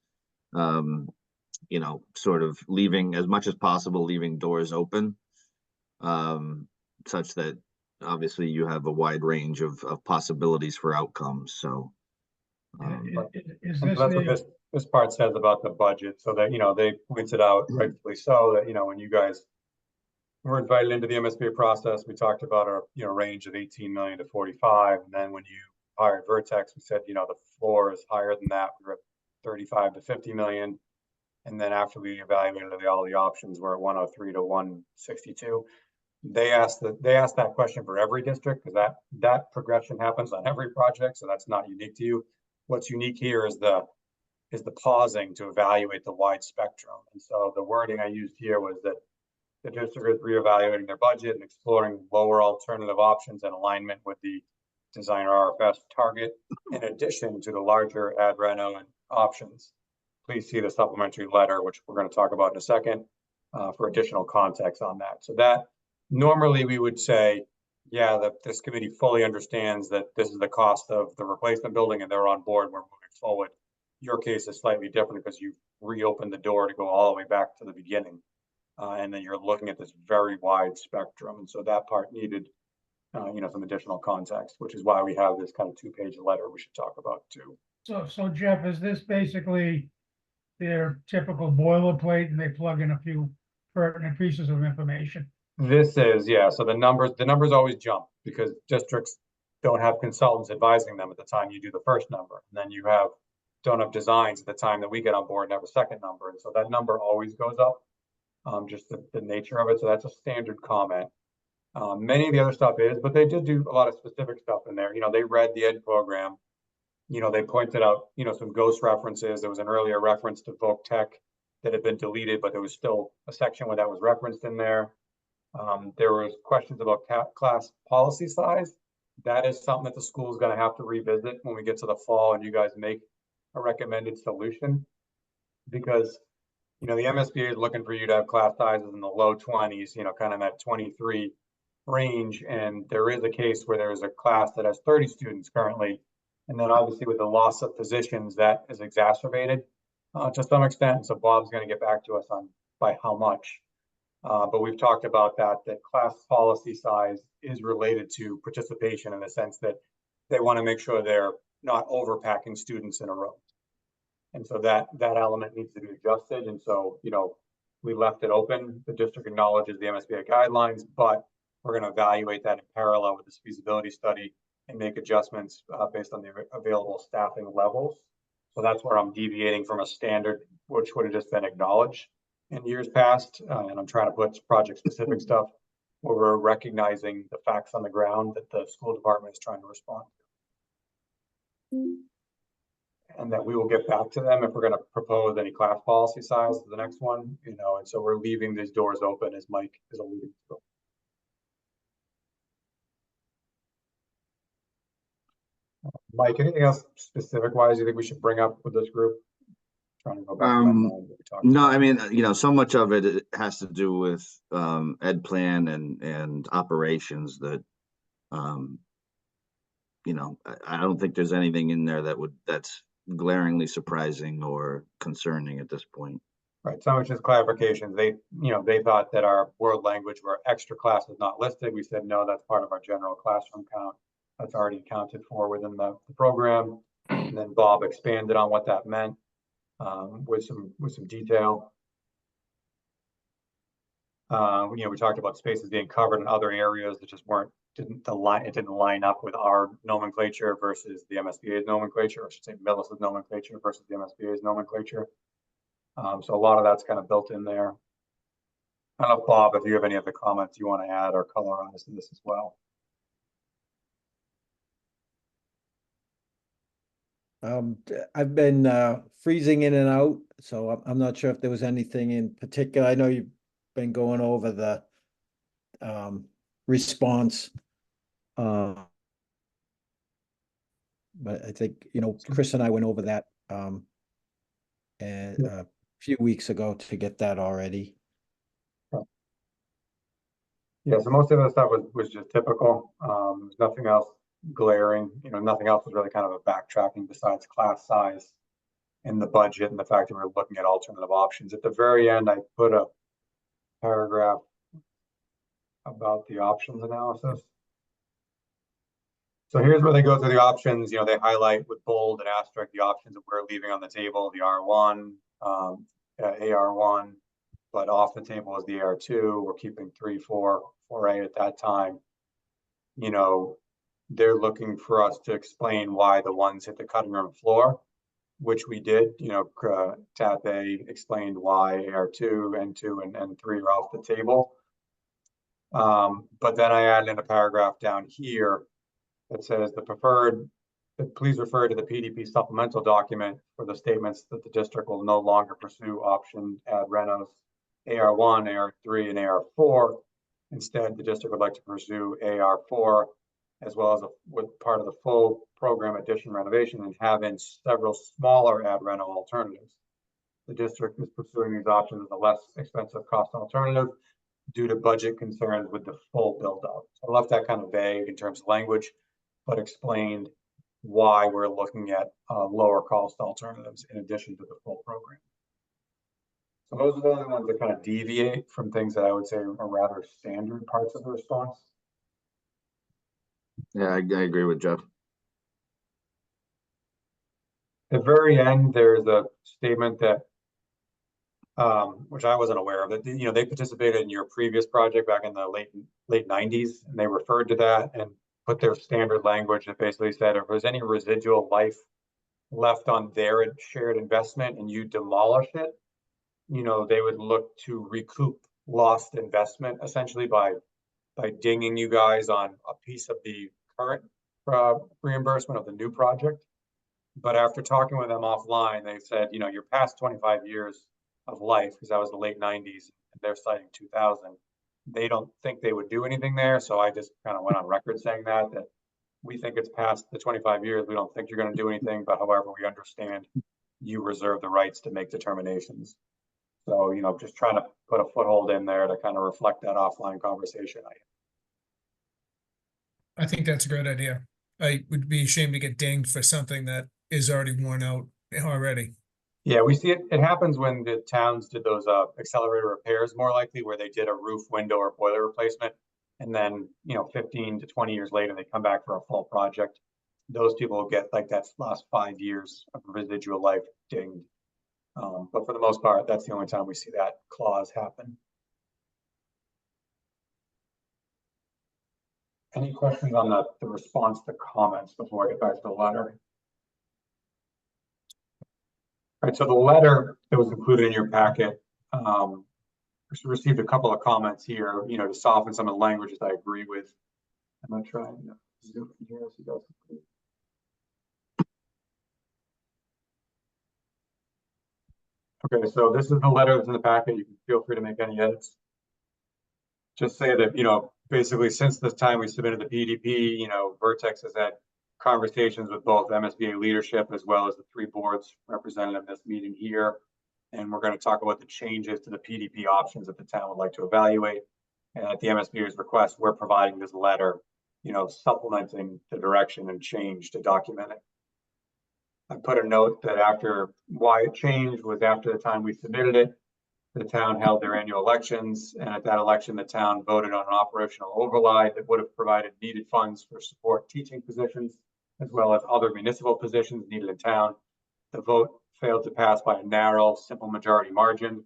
sort of leaving as much as possible, leaving doors open, such that obviously you have a wide range of possibilities for outcomes. So That's what this part says about the budget, so that, they pointed out rightfully so that, when you guys were invited into the MSBA process, we talked about our, range of 18 million to 45. And then when you hired Vertex, we said, the floor is higher than that. We were at 35 to 50 million. And then after we evaluated all the options, we're at 103 to 162. They asked that question for every district, because that progression happens on every project. So that's not unique to you. What's unique here is the pausing to evaluate the wide spectrum. And so the wording I used here was that the district is reevaluating their budget and exploring lower alternative options in alignment with the designer RFS target, in addition to the larger ad reno and options. Please see the supplementary letter, which we're going to talk about in a second, for additional context on that. So that normally we would say, yeah, that this committee fully understands that this is the cost of the replacement building and they're on board, we're moving forward. Your case is slightly different because you reopened the door to go all the way back to the beginning. And then you're looking at this very wide spectrum. And so that part needed, some additional context, which is why we have this kind of 2-page letter we should talk about too. So Jeff, is this basically their typical boilerplate and they plug in a few pertinent pieces of information? This is, yeah. So the numbers always jump because districts don't have consultants advising them at the time you do the first number. And then you don't have designs at the time that we get on board and have a second number. And so that number always goes up. Just the nature of it. So that's a standard comment. Many of the other stuff is, but they did do a lot of specific stuff in there. They read the ed program. They pointed out, some ghost references. There was an earlier reference to Voc Tech that had been deleted, but there was still a section where that was referenced in there. There was questions about class policy size. That is something that the school is going to have to revisit when we get to the fall and you guys make a recommended solution, because the MSBA is looking for you to have class sizes in the low 20s, kind of that 23 range. And there is a case where there's a class that has 30 students currently. And then obviously with the loss of positions, that is exacerbated to some extent. So Bob's going to get back to us on by how much. But we've talked about that class policy size is related to participation, in the sense that they want to make sure they're not overpacking students in a room. And so that element needs to be adjusted. And so, we left it open. The district acknowledges the MSBA guidelines, but we're going to evaluate that in parallel with this feasibility study and make adjustments based on the available staffing levels. So that's where I'm deviating from a standard, which would have just been acknowledged in years past. And I'm trying to put project specific stuff where we're recognizing the facts on the ground that the school department is trying to respond to. And that we will get back to them if we're going to propose any class policy size for the next one, and so we're leaving these doors open, as Mike is alluding to. Mike, anything else specific wise you think we should bring up with this group? Trying to go back. No, I mean, so much of it has to do with ed plan and operations that, I don't think there's anything in there that's glaringly surprising or concerning at this point. Right. So much as clarifications. They thought that our world language where extra class was not listed. We said, no, that's part of our general classroom count. That's already accounted for within the program. And then Bob expanded on what that meant. with some detail. You know, we talked about spaces being covered in other areas that just didn't line up with our nomenclature versus the MSBA's nomenclature, or I should say Millis's nomenclature versus the MSBA's nomenclature. So a lot of that's kind of built in there. I don't know, Bob, if you have any other comments you want to add or colorize to this as well. I've been freezing in and out, so I'm not sure if there was anything in particular. I know you've been going over the response. But I think, you know, Chris and I went over that and a few weeks ago to get that already. Yeah, so most of the stuff was just typical. There's nothing else glaring, you know, nothing else was really kind of a backtracking besides class size and the budget and the fact that we're looking at alternative options. At the very end, I put a paragraph about the options analysis. So here's where they go through the options. You know, they highlight with bold and asterisk the options that we're leaving on the table, the R1, AR1, but off the table is the AR2. We're keeping 3, 4, 4A at that time. You know, they're looking for us to explain why the ones hit the cutting room floor, which we did. You know, tab A explained why AR2, N2, and N3 are off the table. But then I added in a paragraph down here that says please refer to the PDP supplemental document for the statements that the district will no longer pursue option ad renos AR1, AR3, and AR4. Instead, the district would like to pursue AR4 as well as with part of the full program addition renovation and have in several smaller ad reno alternatives. The district is pursuing these options as a less expensive cost alternative due to budget concerns with the full build out. So I left that kind of vague in terms of language, but explained why we're looking at lower cost alternatives in addition to the full program. So those are the only ones that kind of deviate from things that I would say are rather standard parts of the response. Yeah, I agree with Jeff. At the very end, there's a statement that, which I wasn't aware of, that, you know, they participated in your previous project back in the late 90s, and they referred to that and put their standard language that basically said if there's any residual life left on their shared investment and you demolish it, you know, they would look to recoup lost investment essentially by dinging you guys on a piece of the current reimbursement of the new project. But after talking with them offline, they said, you know, you're past 25 years of life, because that was the late 90s, and they're citing 2000. They don't think they would do anything there. So I just kind of went on record saying that we think it's past the 25 years. We don't think you're going to do anything, but however, we understand you reserve the rights to make determinations. So, you know, just trying to put a foothold in there to kind of reflect that offline conversation. I think that's a great idea. I would be ashamed to get dinged for something that is already worn out already. Yeah, we see it. It happens when the towns did those accelerator repairs, more likely, where they did a roof, window, or boiler replacement. And then, you know, 15 to 20 years later, they come back for a full project. Those people will get like that last 5 years of residual life dinged. But for the most part, that's the only time we see that clause happen. Any questions on the response to comments before I get back to the letter? All right, so the letter that was included in your packet, received a couple of comments here, you know, to soften some of the languages I agree with. I'm not trying to zoom in here so you guys can see. Okay, so this is the letter that's in the packet. You can feel free to make any edits. Just say that, you know, basically since this time we submitted the PDP, you know, Vertex has had conversations with both MSBA leadership as well as the 3 boards represented in this meeting here. And we're going to talk about the changes to the PDP options that the town would like to evaluate. And at the MSBA's request, we're providing this letter, you know, supplementing the direction and change to document it. I put a note that after why it changed was after the time we submitted it, the town held their annual elections. And at that election, the town voted on an operational override that would have provided needed funds for support teaching positions, as well as other municipal positions needed in town. The vote failed to pass by a narrow, simple majority margin,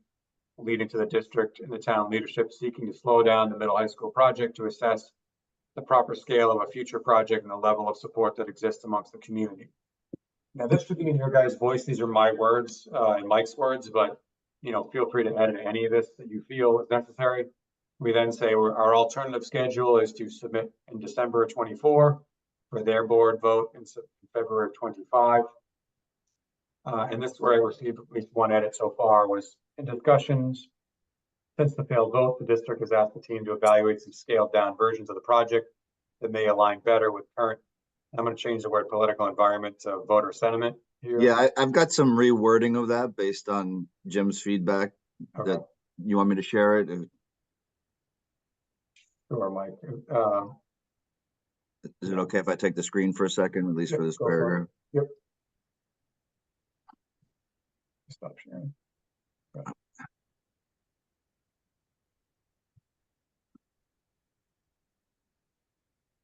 leading to the district and the town leadership seeking to slow down the middle high school project to assess the proper scale of a future project and the level of support that exists amongst the community. Now, this should be in your guys' voice. These are my words and Mike's words, but feel free to edit any of this that you feel is necessary. We then say our alternative schedule is to submit in December of 24 for their board vote in February of 25. And this is where I received at least one edit so far. Was in discussions since the failed vote, the district has asked the team to evaluate some scaled down versions of the project that may align better with current, I'm going to change the word political environment to voter sentiment here. Yeah, I've got some rewording of that based on Jim's feedback. Okay. That you want me to share it? Sure, Mike. Is it okay if I take the screen for a second, at least Yep, for this go for it. paragraph? Yep. Stop sharing. Right.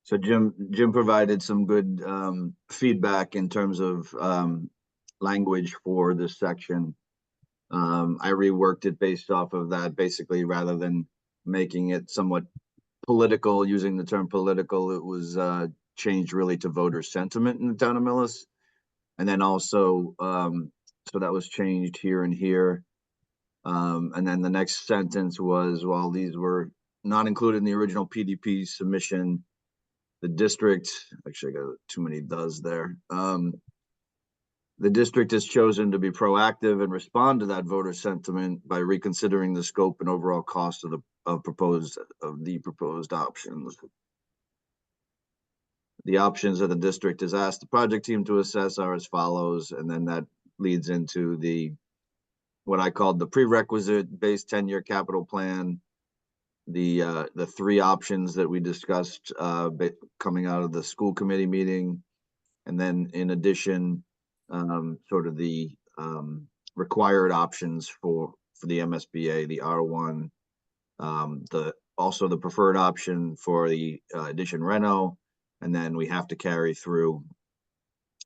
So Jim provided some good feedback in terms of language for this section. I reworked it based off of that, basically, rather than making it somewhat political, using the term political, it was changed really to voter sentiment in the town of Millis. And then also, so that was changed here and here. And then the next sentence was, while these were not included in the original PDP submission, the district, actually I got too many does there. The district has chosen to be proactive and respond to that voter sentiment by reconsidering the scope and overall cost of the proposed options. The options that the district has asked the project team to assess are as follows, and then that leads into what I called the prerequisite base 10-year capital plan, the three options that we discussed coming out of the school committee meeting, and then in addition, sort of the required options for the MSBA, the R1, also the preferred option for the addition reno, and then we have to carry through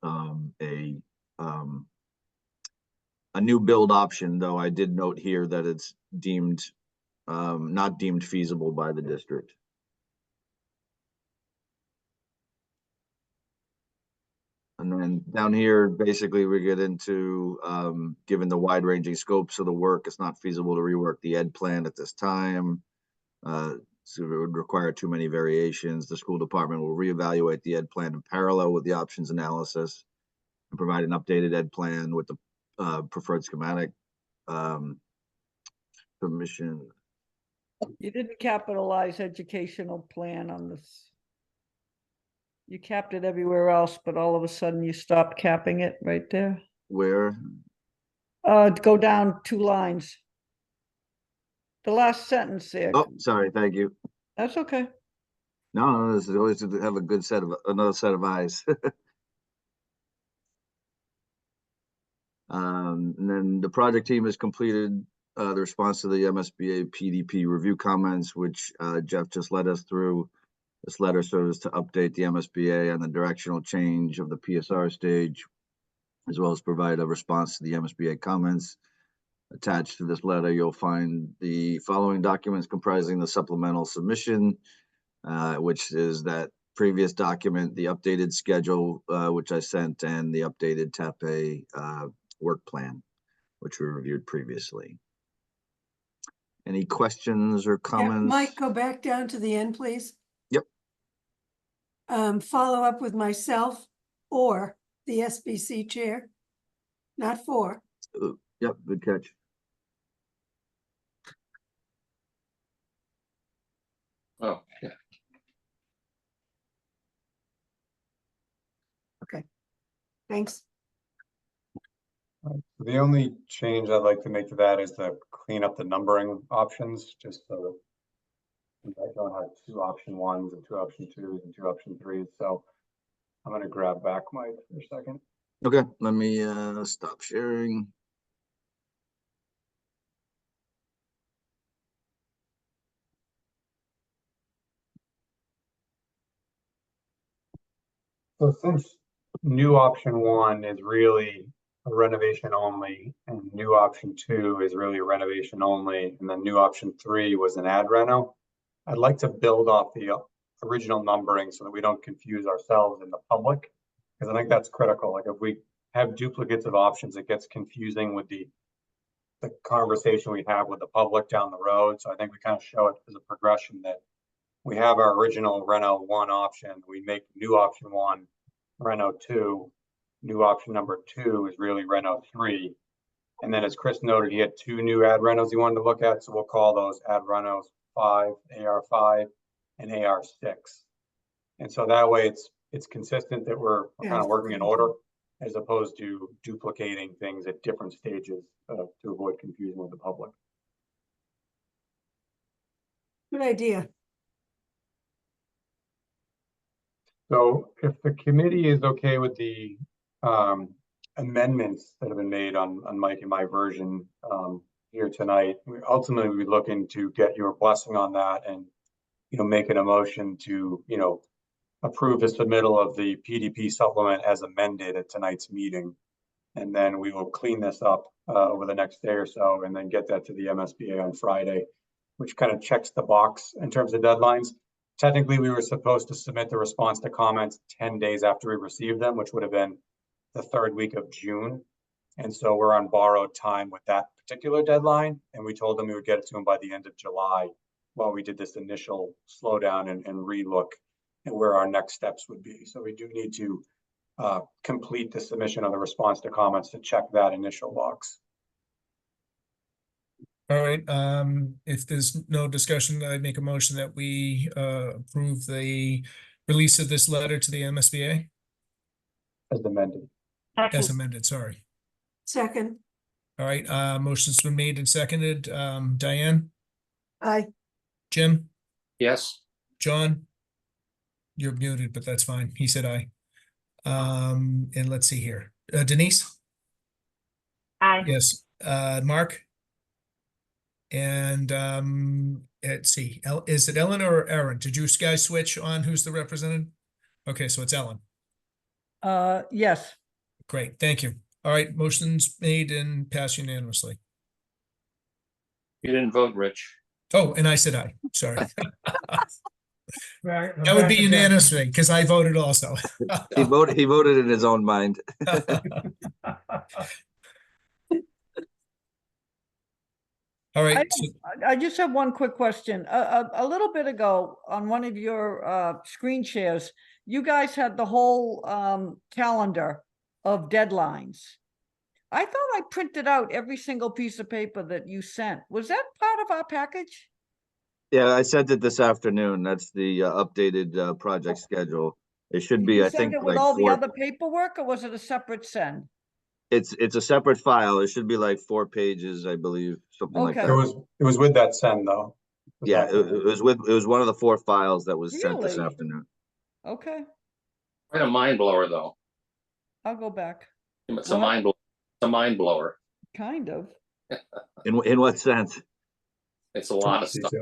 a new build option, though I did note here that it's deemed not deemed feasible by the district. And then down here, basically, we get into, given the wide-ranging scopes of the work, it's not feasible to rework the ed plan at this time. So it would require too many variations. The school department will reevaluate the ed plan in parallel with the options analysis and provide an updated ed plan with the preferred schematic permission. You didn't capitalize educational plan on this. You capped it everywhere else, but all of a sudden you stopped capping it right there. Where? Go down 2 lines. The last sentence there. Oh, sorry, thank you. That's okay. No, this is always to have a good set of another set of eyes. And then the project team has completed the response to the MSBA PDP review comments, which Jeff just led us through. This letter serves to update the MSBA on the directional change of the PSR stage, as well as provide a response to the MSBA comments. Attached to this letter, you'll find the following documents comprising the supplemental submission, which is that previous document, the updated schedule, which I sent, and the updated TAPE work plan, which we reviewed previously. Any questions or comments? Mike, go back down to the end, please. Yep. Follow up with myself or the SBC chair, not for. Yep, good catch. Oh, yeah. Okay, thanks. The only change I'd like to make to that is to clean up the numbering options, just so that I don't have 2 option 1s and 2 option 2s and 2 option 3s. So I'm going to grab back Mike for a second. Okay, let me stop sharing. So since new option 1 is really a renovation only, and new option 2 is really a renovation only, and then new option 3 was an ad reno. I'd like to build off the original numbering so that we don't confuse ourselves in the public, because I think that's critical. Like if we have duplicates of options, it gets confusing with the conversation we have with the public down the road. So I think we kind of show it as a progression that we have our original Reno 1 option, we make new option 1 Reno 2, new option number 2 is really Reno 3. And then as Chris noted, he had 2 new ad renos he wanted to look at. So we'll call those ad renos 5, AR5 and AR6. And so that way it's consistent that we're kind of working in order as opposed to duplicating things at different stages to avoid confusion with the public. Good idea. So if the committee is okay with the amendments that have been made on Mike and my version here tonight, we ultimately we're looking to get your blessing on that and, making a motion to, approve the submittal of the PDP supplement as amended at tonight's meeting. And then we will clean this up over the next day or so and then get that to the MSBA on Friday, which kind of checks the box in terms of deadlines. Technically, we were supposed to submit the response to comments 10 days after we received them, which would have been the 3rd week of June. And so we're on borrowed time with that particular deadline. And we told them we would get it to them by the end of July while we did this initial slowdown and relook at where our next steps would be. So we do need to complete the submission of the response to comments to check that initial box. All right, if there's no discussion, I make a motion that we approve the release of this letter to the MSBA As amended. as amended, sorry. Second, All right, motion's been made and seconded. Diane, aye. Jim, Yes, John? You're muted, but that's fine. He said aye. And let's see here. Denise? Aye. Yes. Mark? And let's see, is it Ellen or Aaron? Did you guys switch on who's the representative? Okay, so it's Ellen. Yes. Great, thank you. All right, motion's made and passed unanimously. you didn't vote, Rich. Oh, and I said aye, sorry. Right, That would be Rebecca, unanimously, because I voted also. He voted in his own mind. All right, I just have one quick question. A little bit ago, on one of your screen shares, you guys had the whole calendar of deadlines. I thought I printed out every single piece of paper that you sent. Was that part of our package? Yeah, I sent it this afternoon. That's the updated project schedule. It should Did be, you I send think, it with like all the 4. other paperwork, or was it a separate send? It's a separate file. It should be like 4 pages, I believe, something like Okay. that. It was with that send though. Yeah, it was one of the 4 files that was sent this Really? afternoon. Okay, Quite a mind blower, though. I'll go back. It's a What? a mind blower. Kind of. In what sense? It's a lot of stuff.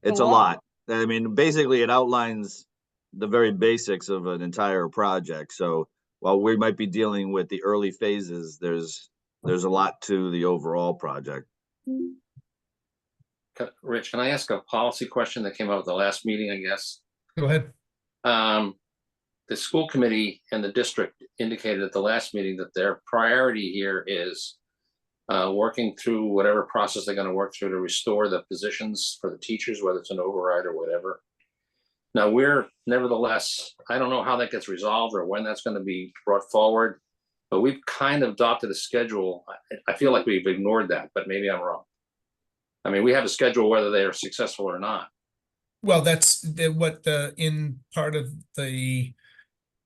It's a a lot. lot. I mean, basically, it outlines the very basics of an entire project. So while we might be dealing with the early phases, there's a lot to the overall project. Rich, can I ask a policy question that came out at the last meeting, I guess? go ahead. The school committee and the district indicated at the last meeting that their priority here is working through whatever process they're going to work through to restore the positions for the teachers, whether it's an override or whatever. Now, we're nevertheless, I don't know how that gets resolved or when that's going to be brought forward, but we've kind of adopted a schedule. I feel like we've ignored that, but maybe I'm wrong. I mean, we have a schedule whether they are successful or not. Well, that's what in part of the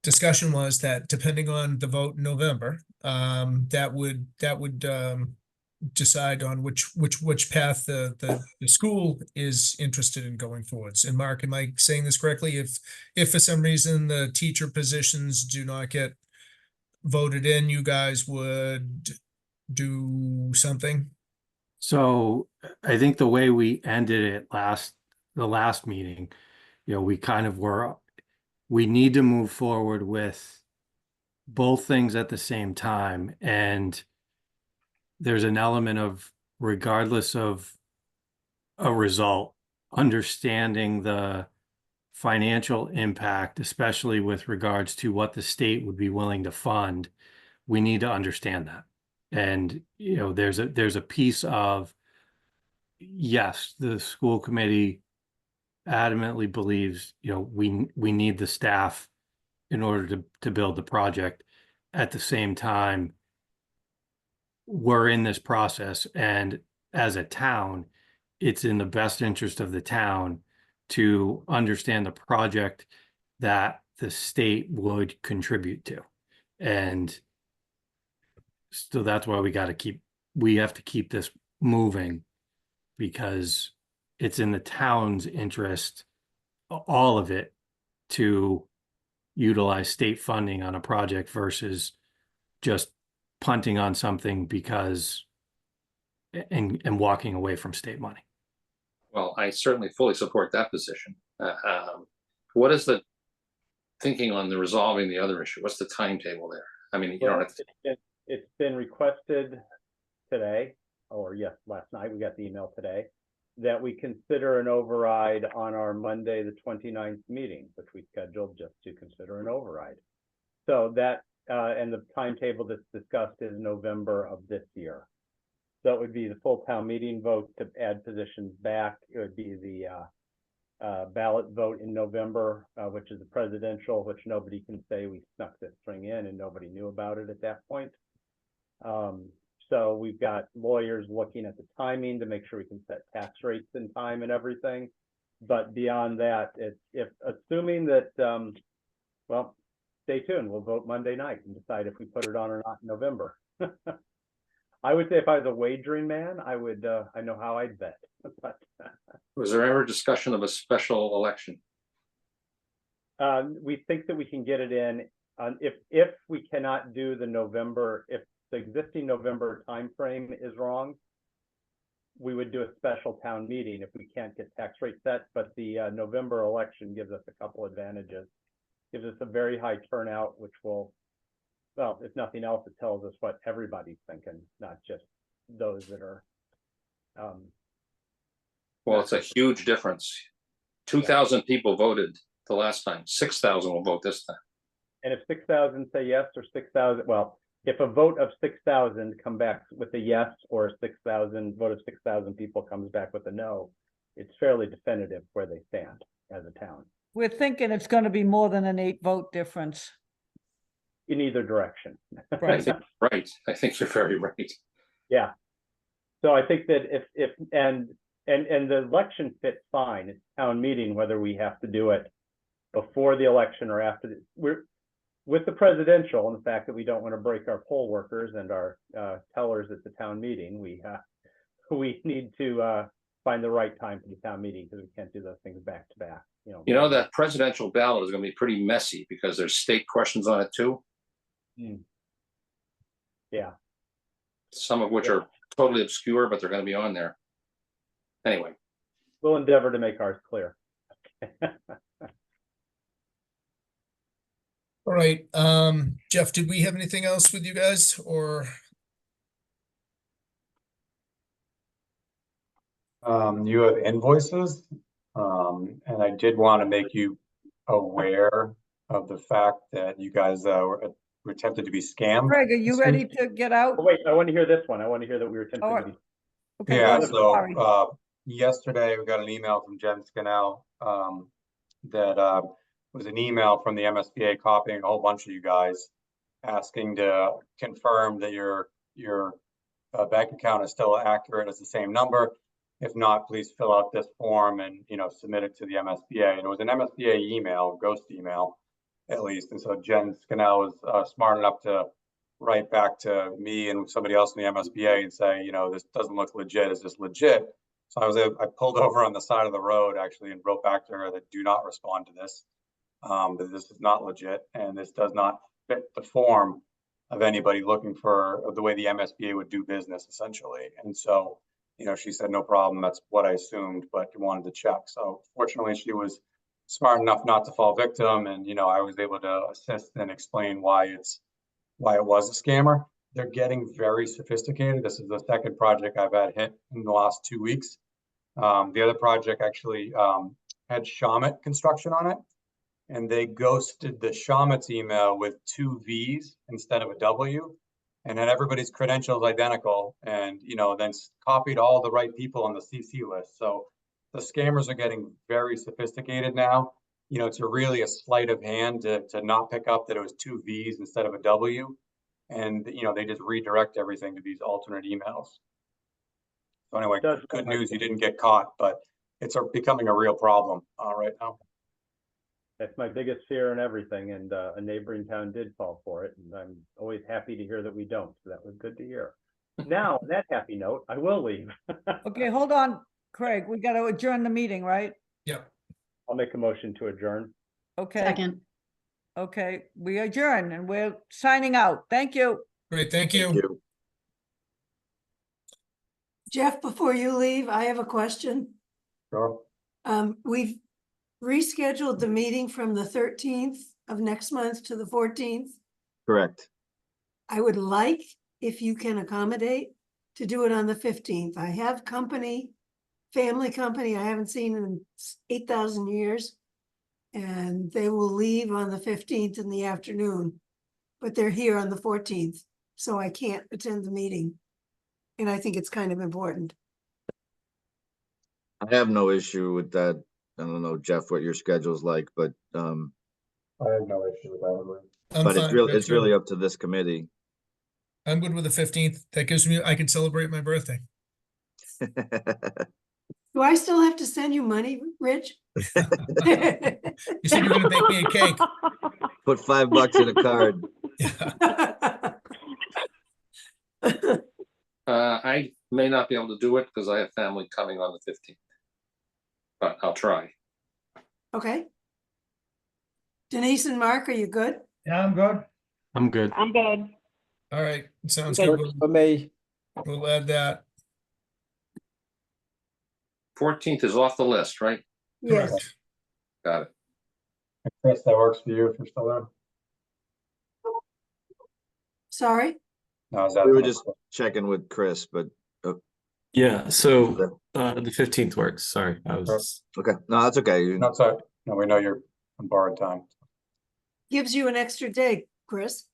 discussion was, that depending on the vote in November, that would decide on which path the school is interested in going forwards. And Mark, am I saying this correctly? If for some reason the teacher positions do not get voted in, you guys would do something? So I think the way we ended it the last meeting, we kind of we need to move forward with both things at the same time. And there's an element of, regardless of a result, understanding the financial impact, especially with regards to what the state would be willing to fund, we need to understand that. And, you know, there's a piece of, yes, the school committee adamantly believes, you know, we need the staff in order to build the project. At the same time, we're in this process, and as a town, it's in the best interest of the town to understand the project that the state would contribute to. And so that's why we have to keep this moving, because it's in the town's interest, all of it, to utilize state funding on a project versus just punting on something because and walking away from state money. Well, I certainly fully support that position. What is the thinking on the resolving the other issue? What's the timetable there? I mean, you don't have to. It's been requested today, or yes, last night, we got the email today, that we consider an override on our Monday, the 29th meeting, which we scheduled just to consider an override. So that, and the timetable that's discussed is November of this year. So it would be the full town meeting vote to add positions back. It would be the ballot vote in November, which is the presidential, which nobody can say we snuck this thing in and nobody knew about it at that point. So we've got lawyers looking at the timing to make sure we can set tax rates in time and everything. But beyond that, if assuming that, well, stay tuned. We'll vote Monday night and decide if we put it on or not in November. I would say if I was a wagering man, I would, I know how I'd bet. But Was there ever discussion of a special election? we think that we can get it in, if we cannot do the November, if the existing November timeframe is wrong, we would do a special town meeting if we can't get tax rate set. But the November election gives us a couple advantages. Gives us a very high turnout, which will, well, if nothing else, it tells us what everybody's thinking, not just those that are. Well, it's a huge difference. 2,000 people voted the last time. 6,000 will vote this time. And if 6,000 say yes, or 6,000, well, if a vote of 6,000 come back with a yes, or a 6,000 vote of 6,000 people comes back with a no, it's fairly definitive where they stand as a town. We're thinking it's going to be more than an 8-vote difference. In either direction. Right. Right. I think you're very right. Yeah. So I think that if and the election fits fine. It's town meeting whether we have to do it before the election or after. We're with the presidential, and the fact that we don't want to break our poll workers and our tellers at the town meeting. We need to find the right time for the town meeting, because we can't do those things back to back. You know, that presidential ballot is going to be pretty messy because there's state questions on it too. Yeah. Some of which are totally obscure, but they're going to be on there. Anyway. We'll endeavor to make ours clear. All right, Jeff, did we have anything else with you guys, or? You have invoices, and I did want to make you aware of the fact that you guys were attempted to be scammed. Greg, are you this ready week. to get out? Oh, wait, I want to hear this one. I want to hear that we were attempting to be. Okay, Yeah, go so ahead. yesterday we got an email from Jen Scannell that was an email from the MSBA copying a whole bunch of you guys, asking to confirm that your bank account is still accurate, as the same number. If not, please fill out this form and, you know, submit it to the MSBA. And it was an MSBA email, ghost email, at least. And so Jen Scannell was smart enough to write back to me and somebody else in the MSBA and say, you know, this doesn't look legit. Is this legit? So I pulled over on the side of the road actually and wrote back to her that do not respond to this, that this is not legit, and this does not fit the form of anybody looking for the way the MSBA would do business, essentially. And so, you know, she said, no problem. That's what I assumed, but you wanted to check. So fortunately, she was smart enough not to fall victim. And, you know, I was able to assist and explain why it's why it was a scammer. They're getting very sophisticated. This is the second project I've had hit in the last 2 weeks. The other project actually had Shawmut construction on it, and they ghosted the Shawmut's email with 2 V's instead of a W, and had everybody's credentials identical, and then copied all the right people on the CC list. So the scammers are getting very sophisticated now. It's really a sleight of hand to not pick up that it was 2 V's instead of a W. And, they just redirect everything to these alternate emails. So anyway, good news, you didn't get caught, but it's becoming a real problem right now. That's my biggest fear in everything, and a neighboring town did fall for it, and I'm always happy to hear that we don't, so that was good to hear. Now, on that happy note, I will leave. Okay, hold on, Craig, we got to adjourn the meeting, right? Yep. I'll make a motion to adjourn. Okay. Second. Okay, we adjourn and we're signing out. Thank you. Great, thank Thank you. you. Jeff, before you leave, I have a question. Sure. We've rescheduled the meeting from the 13th of next month to the 14th. Correct. I would like, if you can accommodate, to do it on the 15th. I have family company I haven't seen in 8,000 years. And they will leave on the 15th in the afternoon, but they're here on the 14th, so I can't attend the meeting. And I think it's kind of important. I have no issue with that. I don't know, Jeff, what your schedule's like, but I have no issue with that. I'm but it's fine. really That's it's really good. up to this committee. I'm good with the 15th. That gives me, I can celebrate my birthday. Do I still have to send you money, Rich? You said you were gonna bake me a cake. Put $5 in a card. I may not be able to do it because I have family coming on the 15th. But I'll try. Okay. Denise and Mark, are you good? Yeah, I'm good. I'm good. I'm good. All right, sounds Okay. good. Works for me. We'll add that. 14th is off the list, right? Yes. Correct. Got it. Chris, that works for you if you're still there? Sorry? No, is that We were just checking with Chris, but Yeah, so the 15th works. Sorry, I was. okay. No, that's okay. No, sorry. No, we know you're on borrowed time. Gives you an extra day, Chris.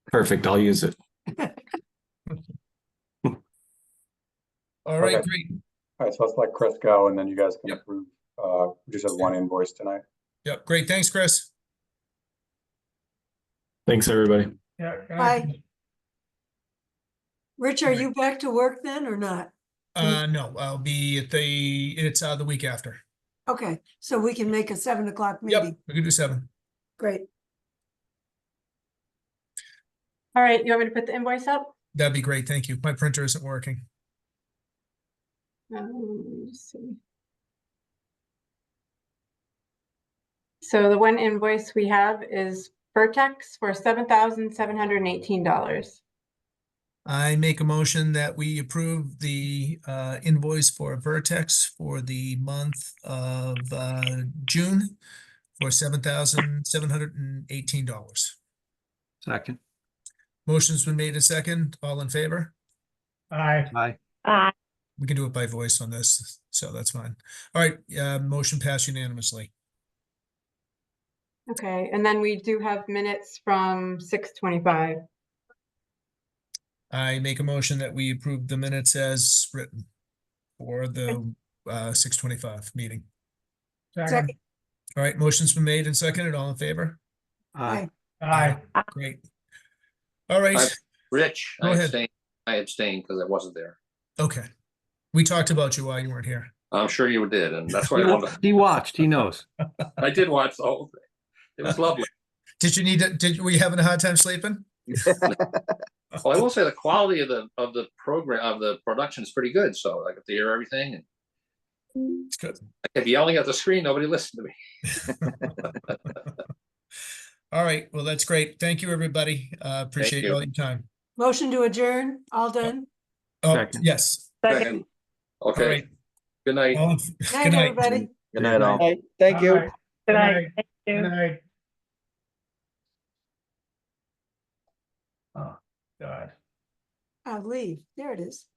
Perfect. I'll use it. All right, Okay. great. All right, so let's let Chris go, and then you guys can Yep. approve. We just have one invoice tonight. Yep, great. Thanks, Chris. Thanks, everybody. Yeah. good Bye. night. Rich, are you back to work then or not? No, I'll be at it's the week after. Okay, so we can make a 7 o'clock meeting. Yep, we can do 7. Great. All right, you want me to put the invoice up? That'd be great. Thank you. My printer isn't working. Let me see. So the one invoice we have is Vertex for $7,718. I make a motion that we approve the invoice for Vertex for the month of June for $7,718. Second. Motion's been made and second. All in favor? Aye. Aye. We can do it by voice on this, so that's fine. All right, motion passed unanimously. Okay, and then we do have minutes from 6:25. I make a motion that we approve the minutes as written for the 6:25 meeting. Second. All right, motion's been made and seconded. All in favor? Aye. Aye. Great. All right, Rich, Go ahead. I abstained because I wasn't there. okay. We talked about you while you weren't here. I'm sure you did, and that's why I wanted. He watched, he knows. I did watch the whole thing. It was lovely. Did you need to, were you having a hard time sleeping? Well, I will say the quality of the program of the production is pretty good. So I got to hear everything, and It's good. I kept yelling at the screen. Nobody listened to me. All right, well, that's great. Thank you, everybody. Appreciate you. all your time. Motion to adjourn, all done? Oh, Second. yes. Second. All Okay. right. Good night. Good Night, everybody. Good night, all. Hey, thank you. Aye. Good night. Thank Good you. night. God. Leave, there it is.